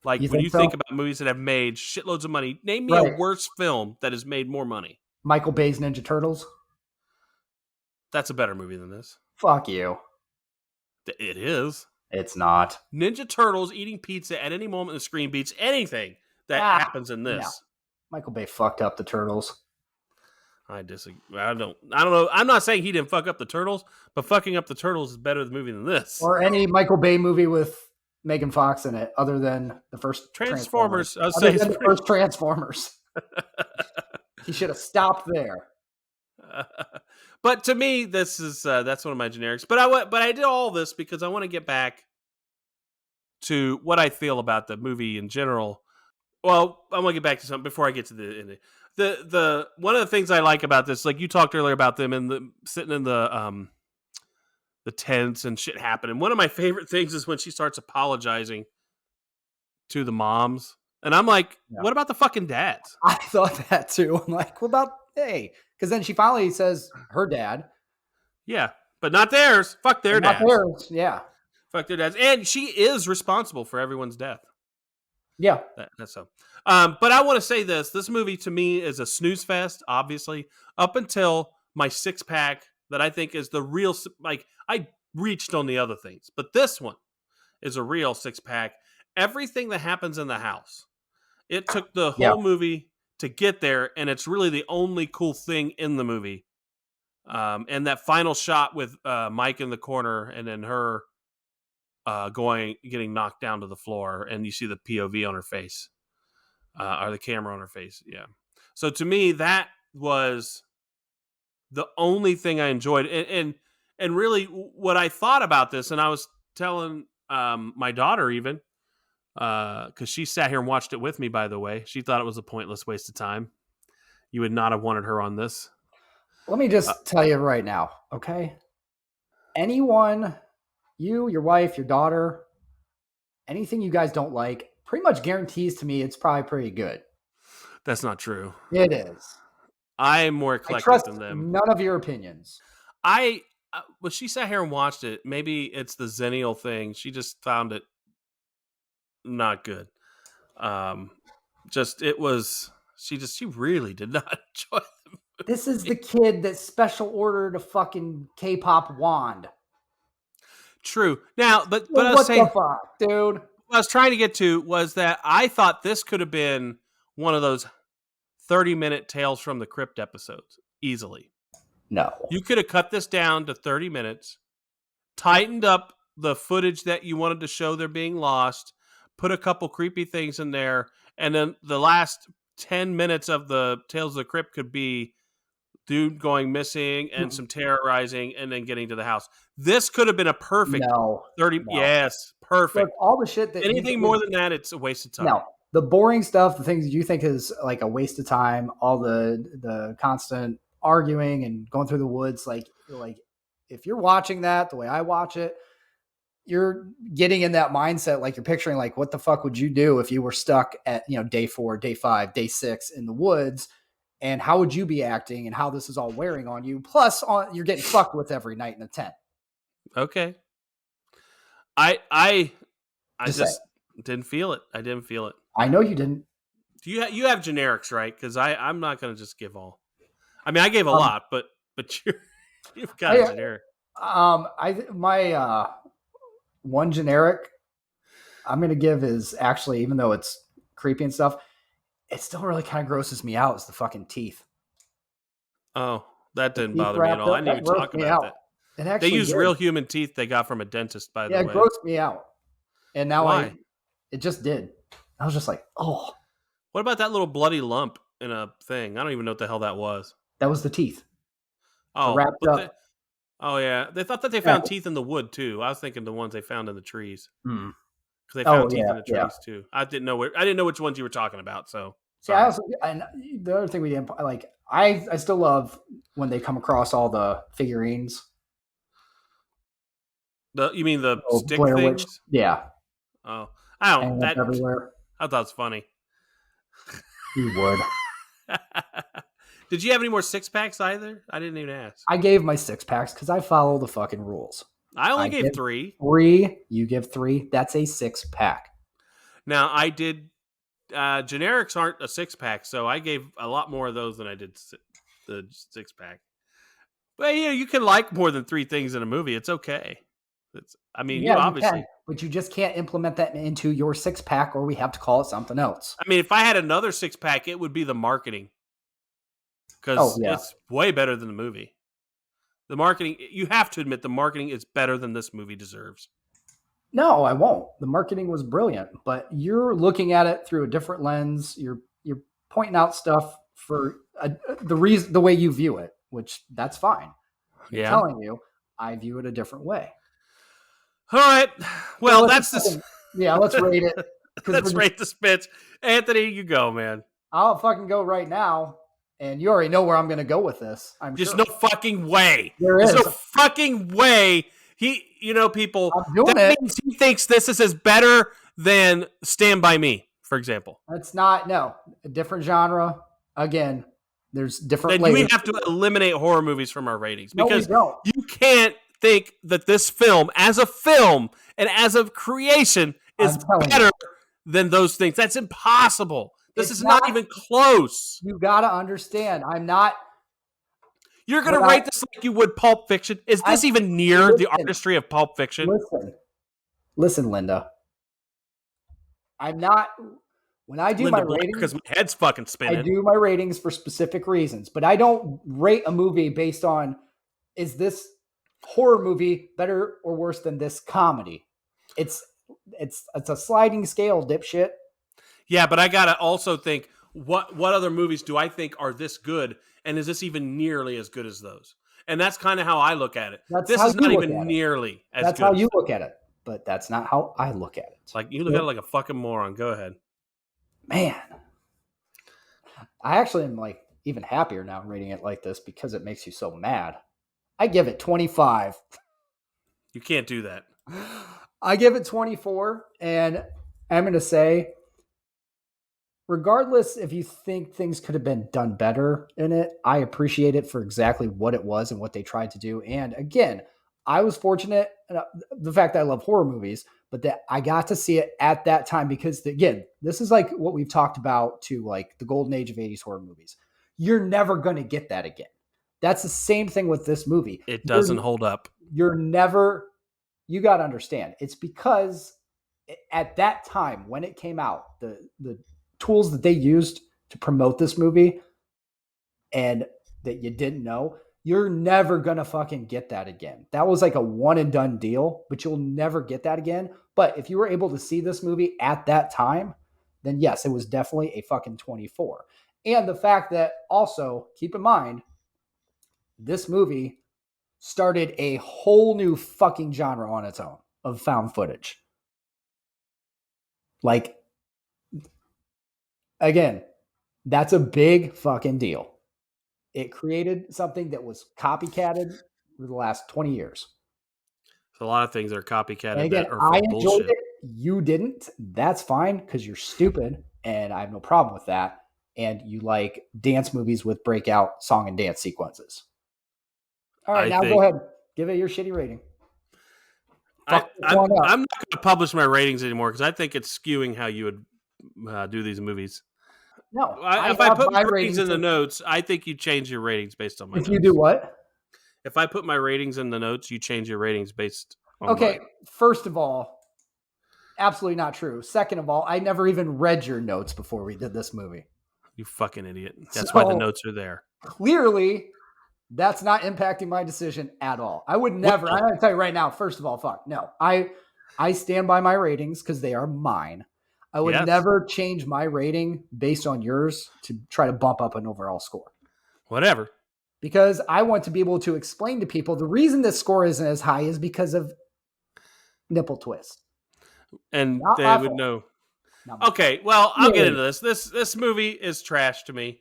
Like when you think about movies that have made shitloads of money, name me a worse film that has made more money. Michael Bay's Ninja Turtles. That's a better movie than this. Fuck you. It is. It's not. Ninja Turtles eating pizza at any moment the screen beats anything that happens in this. No. Michael Bay fucked up the Turtles. I disagree. I don't know. I'm not saying he didn't fuck up the Turtles, but fucking up the Turtles is better movie than this. Or any Michael Bay movie with Megan Fox in it, other than the first Transformers. I was saying the first Transformers. He should have stopped there. But to me, this is that's one of my generics. But I did all this because I want to get back to what I feel about the movie in general. Well, I want to get back to something before I get to the ending. The one of the things I like about this, like you talked earlier about them sitting in the tents and shit happening. One of my favorite things is when she starts apologizing to the moms. And I'm like, what about the fucking dads? I thought that too. I'm like, what about, hey? Because then she finally says her dad. Yeah, but not theirs. Fuck their dads. Not theirs, yeah. Fuck their dads. And she is responsible for everyone's death. Yeah. That's so. But I want to say this. This movie to me is a snooze fest, obviously, up until my 6-pack that I think is the real, like, I reached on the other things, but this one is a real 6-pack. Everything that happens in the house, it took the whole movie to get there, and it's really the only cool thing in the movie. And that final shot with Mike in the corner, and then her getting knocked down to the floor, and you see the POV on her face, or the camera on her face. Yeah. So to me, that was the only thing I enjoyed, and really what I thought about this, and I was telling my daughter even, because she sat here and watched it with me, by the way. She thought it was a pointless waste of time. You would not have wanted her on this. Let me just tell you right now, okay? Anyone, you, your wife, your daughter, anything you guys don't like, pretty much guarantees to me it's probably pretty good. That's not true. It is. I am more eclectic than them. None of your opinions. When she sat here and watched it, maybe it's the Zennial thing. She just found it not good. She really did not enjoy it. This is the kid that special ordered a fucking K-pop wand. True. Now, but I was saying, what the fuck, dude? What I was trying to get to was that I thought this could have been one of those 30-minute Tales from the Crypt episodes easily. No. You could have cut this down to 30 minutes, tightened up the footage that you wanted to show they're being lost, put a couple creepy things in there, and then the last 10 minutes of the Tales of the Crypt could be dude going missing and some terrorizing and then getting to the house. This could have been a perfect 30. No. Yes, perfect. Look, all the shit that anything more than that, it's a waste of time. No, the boring stuff, the things you think is like a waste of time, all the constant arguing and going through the woods, like if you're watching that the way I watch it, you're getting in that mindset, like you're picturing like what the fuck would you do if you were stuck at day 4, day 5, day 6 in the woods, and how would you be acting and how this is all wearing on you, plus you're getting fucked with every night in the tent. Okay. I just didn't feel it. I didn't feel it. I know you didn't. Do you have generics, right? Because I'm not going to just give all. I mean, I gave a lot, but you've got a generic. My one generic I'm going to give is actually, even though it's creepy and stuff, it still really kind of grosses me out, is the fucking teeth. Oh, that didn't bother me at all. I didn't even talk about that. They use real human teeth they got from a dentist, by the way. Yeah, it grossed me out. And now it just did. I was just like, oh. What about that little bloody lump in a thing? I don't even know what the hell that was. That was the teeth. Oh, wrapped up. Yeah. They thought that they found teeth in the wood too. I was thinking the ones they found in the trees. Hmm. Because they found teeth in the trees too. I didn't know which ones you were talking about. So see, I also, and the other thing we didn't like, I still love when they come across all the figurines. You mean the stick Blair things? Witch. Yeah. Oh, I don't. That everywhere. I thought it was funny. You would. Did you have any more 6-packs either? I didn't even ask. I gave my 6-packs because I follow the fucking rules. I only gave 3. 3. You give 3. That's a 6-pack. Now I did. Generics aren't a 6-pack, so I gave a lot more of those than I did the 6-pack. But you can like more than 3 things in a movie. It's okay. You obviously, but you just can't implement that into your 6-pack, or we have to call it something else. I mean, if I had another 6-pack, it would be the marketing, because it's way better than the movie. The marketing, you have to admit, the marketing is better than this movie deserves. No, I won't. The marketing was brilliant, but you're looking at it through a different lens. You're pointing out stuff for the way you view it, which that's fine. I'm telling you, I view it a different way. All right. Well, that's the. Yeah, let's rate it. Let's rate the spits. Anthony, you go, man. I'll fucking go right now. And you already know where I'm going to go with this. There's no fucking way. There's no fucking way. People. I'm doing that means he thinks this is better than Stand By Me, for example. That's not a different genre. Again, there's different. Then we have to eliminate horror movies from our ratings because we don't. You can't think that this film, as a film and as a creation, is better than those things. That's impossible. This is not even close. You got to understand. I'm not. You're going to rate this like you would Pulp Fiction? Is this even near the artistry of Pulp Fiction? Listen, Linda. I'm not. When I do my ratings, because my head's fucking spinning. I do my ratings for specific reasons, but I don't rate a movie based on is this horror movie better or worse than this comedy. It's a sliding scale, dipshit. Yeah, but I gotta also think what other movies do I think are this good, and is this even nearly as good as those? And that's kind of how I look at it. This is not even nearly as good. That's how you look at it, but that's not how I look at it. Like you look at it like a fucking moron. Go ahead, man. I actually am like even happier now rating it like this because it makes you so mad. I give it 25. You can't do that. I give it 24, and I'm going to say, regardless if you think things could have been done better in it, I appreciate it for exactly what it was and what they tried to do. And again, I was fortunate, the fact that I love horror movies, but that I got to see it at that time because, again, this is like what we've talked about to like the golden age of 80s horror movies. You're never going to get that again. That's the same thing with this movie. It doesn't hold up. You got to understand. It's because at that time when it came out, the tools that they used to promote this movie and that you didn't know, you're never going to fucking get that again. That was like a one and done deal, but you'll never get that again. But if you were able to see this movie at that time, then yes, it was definitely a fucking 24. And the fact that also, keep in mind, this movie started a whole new fucking genre on its own of found footage. Like, again, that's a big fucking deal. It created something that was copycatted for the last 20 years. A lot of things are copycatted. And again, I enjoyed it. You didn't. That's fine because you're stupid, and I have no problem with that. And you like dance movies with breakout song and dance sequences. All right, now go ahead. Give it your shitty rating. I'm not going to publish my ratings anymore because I think it's skewing how you would do these movies. No. If I put my ratings in the notes, I think you change your ratings based on my notes. If you do what? If I put my ratings in the notes, you change your ratings based on mine. First of all, absolutely not true. Second of all, I never even read your notes before we did this movie. You fucking idiot. That's why the notes are there. Clearly, that's not impacting my decision at all. I would never. I'm going to tell you right now, first of all, fuck. No. I stand by my ratings because they are mine. I would Yes. never change my rating based on yours to try to bump up an overall score. Whatever. Because I want to be able to explain to people the reason this score isn't as high is because of nipple twist. And Not they my would fault. know. Not my Okay, well, I'll get Really? into this. This movie is trash to me.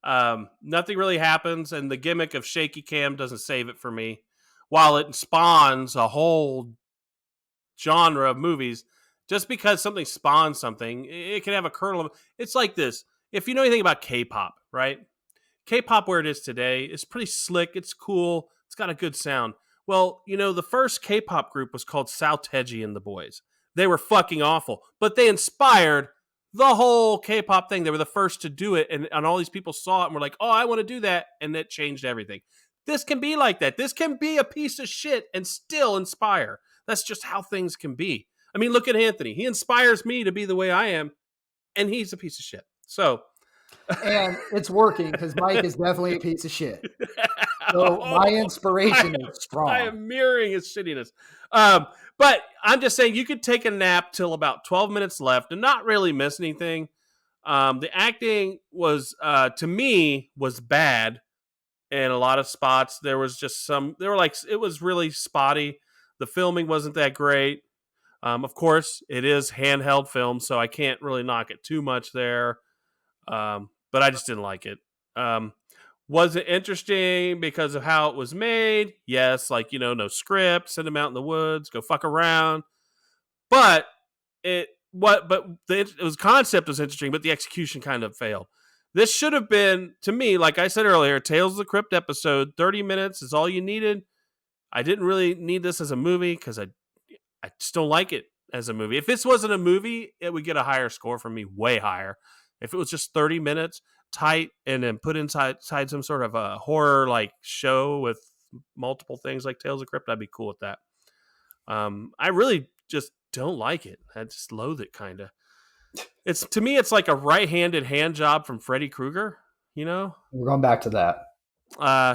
Nothing really happens, and the gimmick of shaky cam doesn't save it for me. While it spawns a whole genre of movies, just because something spawns something, it can have a kernel of. It's like this. If you know anything about K-pop, right? K-pop, where it is today, is pretty slick. It's cool. It's got a good sound. Well, you know, the first K-pop group was called Southeji and the Boys. They were fucking awful, but they inspired the whole K-pop thing. They were the first to do it, and all these people saw it and were like, "Oh, I want to do that," and that changed everything. This can be like that. This can be a piece of shit and still inspire. That's just how things can be. I mean, look at Anthony. He inspires me to be the way I am, and he's a piece of shit. So, And it's working because Mike is definitely a piece of shit. So my inspiration is strong. I am mirroring his shittiness. But I'm just saying you could take a nap till about 12 minutes left and not really miss anything. The acting was, to me, was bad in a lot of spots. There was just it was really spotty. The filming wasn't that great. Of course, it is handheld film, so I can't really knock it too much there. But I just didn't like it. Was it interesting because of how it was made? Yes, like, no script, send them out in the woods, go fuck around. But the concept was interesting, but the execution kind of failed. This should have been, to me, like I said earlier, Tales of the Crypt episode. 30 minutes is all you needed. I didn't really need this as a movie because I just don't like it as a movie. If this wasn't a movie, it would get a higher score from me, way higher. If it was just 30 minutes, tight, and then put inside some sort of a horror like show with multiple things like Tales of the Crypt, I'd be cool with that. I really just don't like it. I just loathe it, kind of. To me, it's like a right-handed hand job from Freddy Krueger. We're going back to that.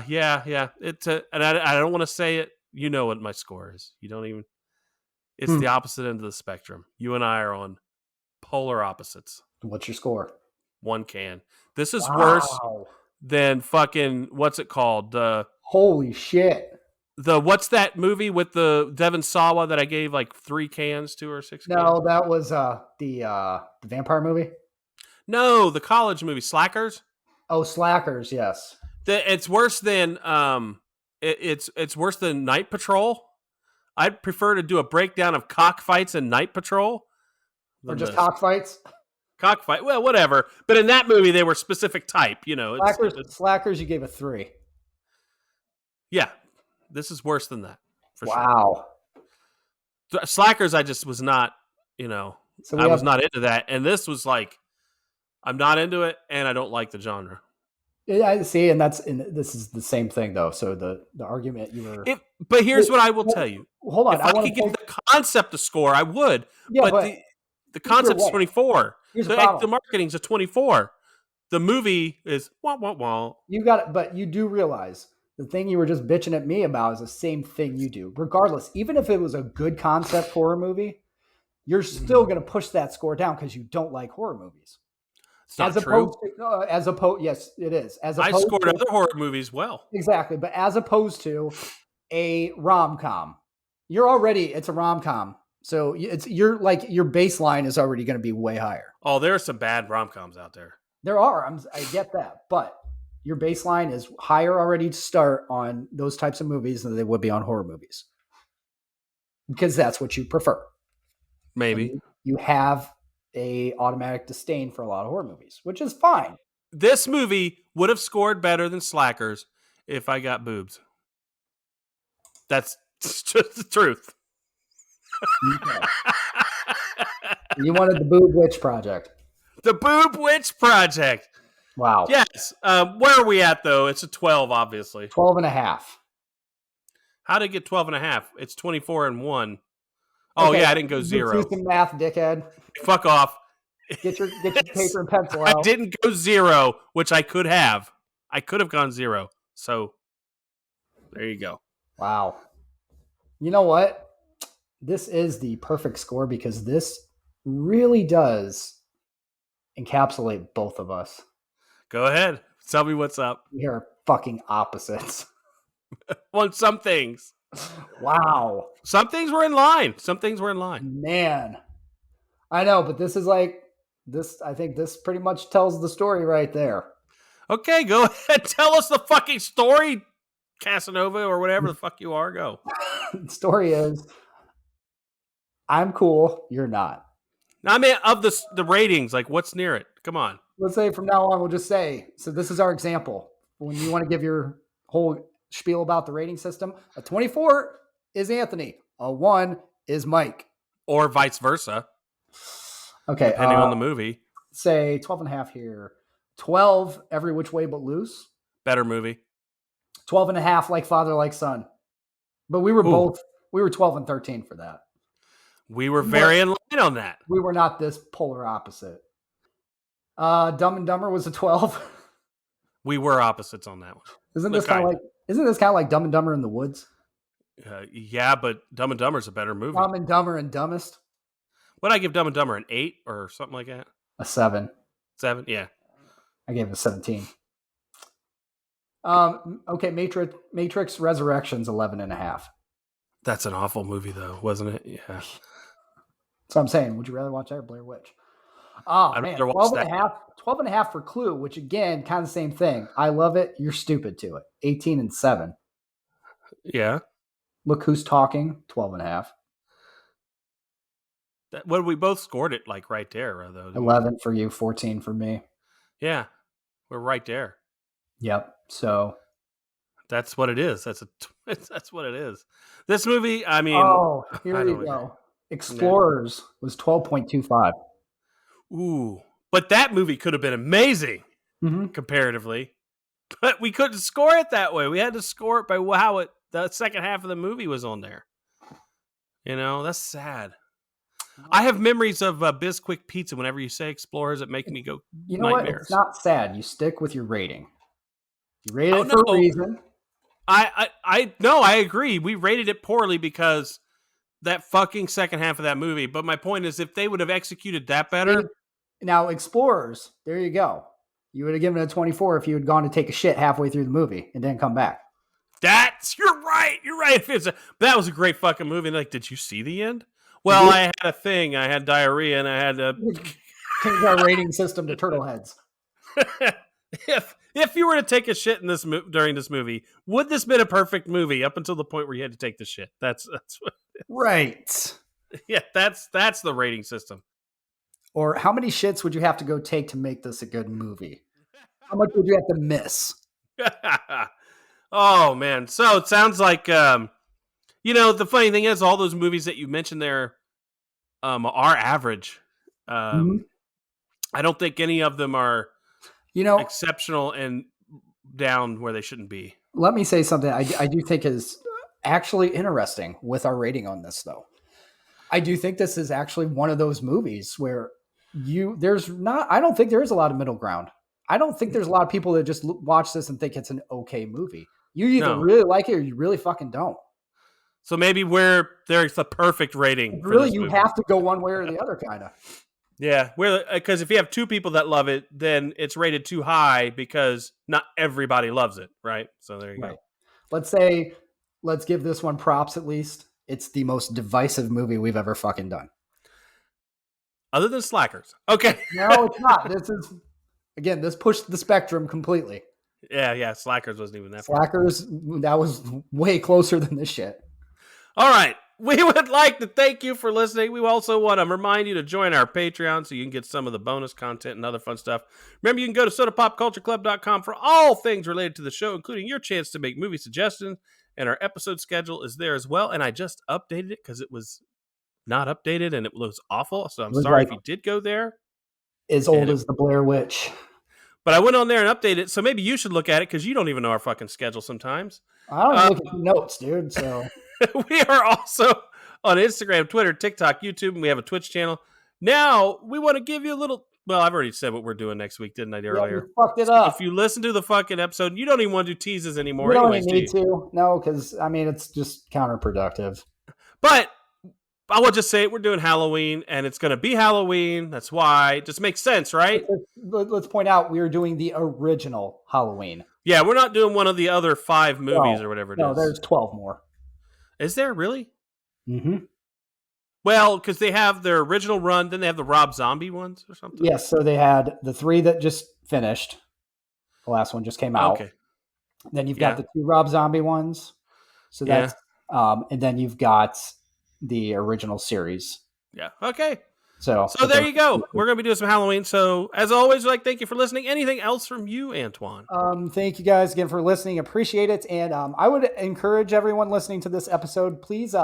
Yeah. And I don't want to say it. You know what my score is. You don't even. It's the opposite end of the spectrum. You and I are on polar opposites. What's your score? 1 can. This is worse than fucking, what's it called? Holy shit. What's that movie with the Devon Sawa that I gave like 3 cans to or 6 cans? No, that was the vampire movie. No, the college movie, Slackers. Oh, Slackers, yes. It's worse than it's worse than Night Patrol. I'd prefer to do a breakdown of cockfights and Night Patrol. Or just cockfights? Cockfight, well, whatever. But in that movie, they were specific type, Slackers, you gave a 3. Yeah, this is worse than that. For wow. Sure. Slackers, I just was not, I was not into that. And this was like, I'm not into it, and I don't like the genre. Yeah, I see, and this is the same thing, though. So the argument you were... But here's what I will tell you. Hold on. If I could give the concept a score, I would. Yeah, but the concept's 24. The marketing's a 24. The movie is wah. You got it, but you do realize the thing you were just bitching at me about is the same thing you do. Regardless, even if it was a good concept horror movie, you're still going to push that score down because you don't like horror movies. It's not true. Yes, it is. I scored other horror movies well. Exactly, but as opposed to a rom-com, it's a rom-com. So your baseline is already going to be way higher. Oh, there are some bad rom-coms out there. There are. I get that, but your baseline is higher already to start on those types of movies than they would be on horror movies, because that's what you prefer. Maybe you have a automatic disdain for a lot of horror movies, which is fine. This movie would have scored better than Slackers if I got boobs. That's just the truth. Okay. You wanted the Boob Witch Project. The Boob Witch Project. Wow. Yes. Where are we at, though? It's a 12, obviously. 12.5. How did it get 12.5? It's 24 and 1. Oh, okay. Yeah, I didn't go 0. Do some math, dickhead. Fuck off. Get your paper and pencil out. I didn't go 0, which I could have. I could have gone 0. So, there you go. Wow. You know what? This is the perfect score because this really does encapsulate both of us. Go ahead. Tell me what's up. We are fucking opposites. On some things. Wow. Some things were in line. Some things were in line. Man. I know, but this is like this. I think this pretty much tells the story right there. Okay, go ahead. Tell us the fucking story, Casanova, or whatever the fuck you are. Go. The story is, I'm cool. You're not. I mean, of the ratings, like what's near it? Come on. Let's say from now on, we'll just say, so this is our example. When you want to give your whole spiel about the rating system, a 24 is Anthony. A 1 is Mike. Or vice versa. Okay. Depending on the movie. Say 12 and a half here. 12, Every Which Way But Loose. Better movie. 12 and a half, Like Father, Like Son. But we were we were 12 and 13 for that. We were very in line on that. We were not this polar opposite. Dumb and Dumber was a 12. We were opposites on that one. Isn't this kind of like Dumb and Dumber in the Woods? Yeah, but Dumb and Dumber is a better movie. Dumb and Dumber and Dumbest. What did I give Dumb and Dumber, an 8 or something like that? A 7. 7, yeah. I gave it a 17. Okay, Matrix Resurrections 11 and a half. That's an awful movie though, wasn't it? Yeah. So I'm saying, would you rather watch that or Blair Witch? Oh man, 12 and a half for Clue, which again, kind of the same thing. I love it. You're stupid to it. 18 and 7. Yeah. Look Who's Talking, 12 and a half. Well, we both scored it like right there, though. 11 for you, 14 for me. Yeah, we're right there. Yep. So that's what it is. That's what it is. This movie, I mean, here you go. Explorers was 12.25. Ooh, but that movie could have been amazing comparatively, but we couldn't score it that way. We had to score it by how the second half of the movie was on there. You know, that's sad. I have memories of Bisquick Pizza. Whenever you say Explorers, it makes me go. You know nightmares. What? It's not sad. You stick with your rating. You rated it for a reason. I agree. We rated it poorly because that fucking second half of that movie. But my point is, if they would have executed that better. Now, Explorers, there you go. You would have given it a 24 if you had gone to take a shit halfway through the movie and then come back. You're right. You're right. That was a great fucking movie. Like, did you see the end? Well, I had a thing. I had diarrhea, and I had to change our rating system to turtle heads. If you were to take a shit in this during this movie, would this been a perfect movie up until the point where you had to take the shit? That's what right. Yeah, that's the rating system. Or how many shits would you have to go take to make this a good movie? How much would you have to miss? Oh man! So it sounds like. The funny thing is, all those movies that you mentioned there are average. I don't think any of them are, exceptional and down where they shouldn't be. Let me say something I do think is actually interesting with our rating on this, though. I do think this is actually one of those movies where I don't think there is a lot of middle ground. I don't think there's a lot of people that just watch this and think it's an okay movie. You either really like it or you really fucking don't. So maybe there's the perfect rating. Really, you have to go one way or the other, kind of. Yeah, because if you have two people that love it, then it's rated too high because not everybody loves it, right? So there you go. Let's give this one props at least. It's the most divisive movie we've ever fucking done. Other than Slackers. Okay. No, it's not. This pushed the spectrum completely. Yeah. Slackers wasn't even that Slackers, that was way closer than this shit. All right. We would like to thank you for listening. We also want to remind you to join our Patreon so you can get some of the bonus content and other fun stuff. Remember, you can go to sodapopcultureclub.com for all things related to the show, including your chance to make movie suggestions. And our episode schedule is there as well. And I just updated it because it was not updated and it was awful. So I'm sorry if you did go there. As old as the Blair Witch. But I went on there and updated it. So maybe you should look at it because you don't even know our fucking schedule sometimes. I don't look at notes, dude. So we are also on Instagram, Twitter, TikTok, YouTube, and we have a Twitch channel. Now, we want to give you a little... Well, I've already said what we're doing next week, didn't I, earlier? You fucked it up. If you listen to the fucking episode, you don't even want to do teases anymore. We don't even need to. No, because, it's just counterproductive. But I will just say it. We're doing Halloween, and it's going to be Halloween. That's why. It just makes sense, right? Let's point out we are doing the original Halloween. Yeah, we're not doing one of the other 5 movies or whatever it is. No, there's 12 more. Is there really? Mm-hmm. Well, because they have their original run, then they have the Rob Zombie ones or something. Yes, so they had the 3 that just finished. The last one just came out. Okay. Then you've got the 2 Rob Zombie ones. So that's and then you've got the original series. Yeah. Okay. So there you go. We're going to be doing some Halloween. So as always, thank you for listening. Anything else from you, Antoine? Thank you guys again for listening. Appreciate it. And I would encourage everyone listening to this episode, please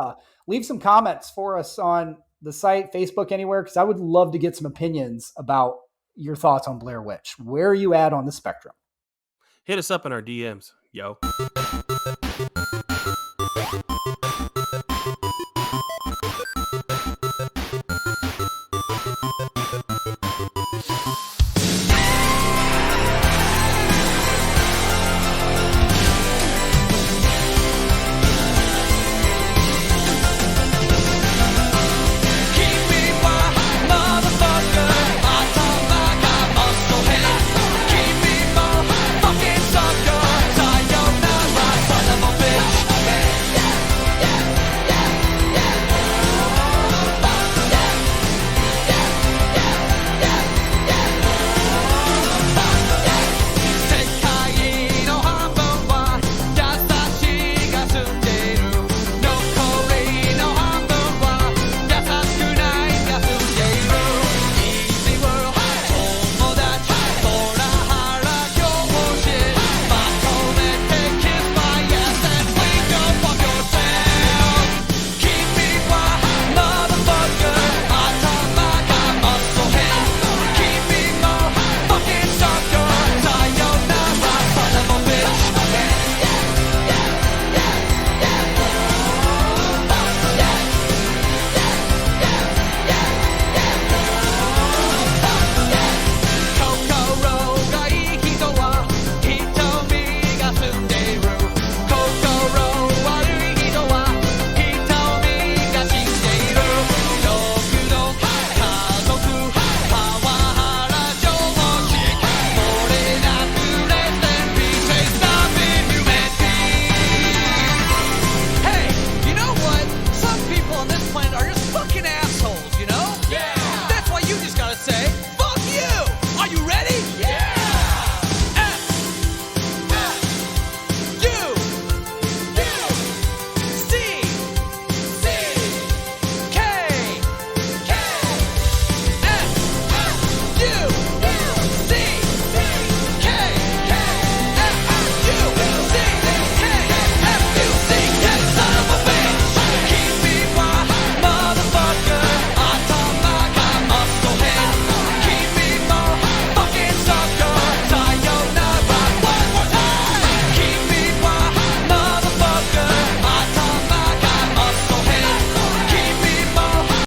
leave some comments for us on the site, Facebook, anywhere, because I would love to get some opinions about your thoughts on Blair Witch. Where are you at on the spectrum? Hit us up in our DMs, yo.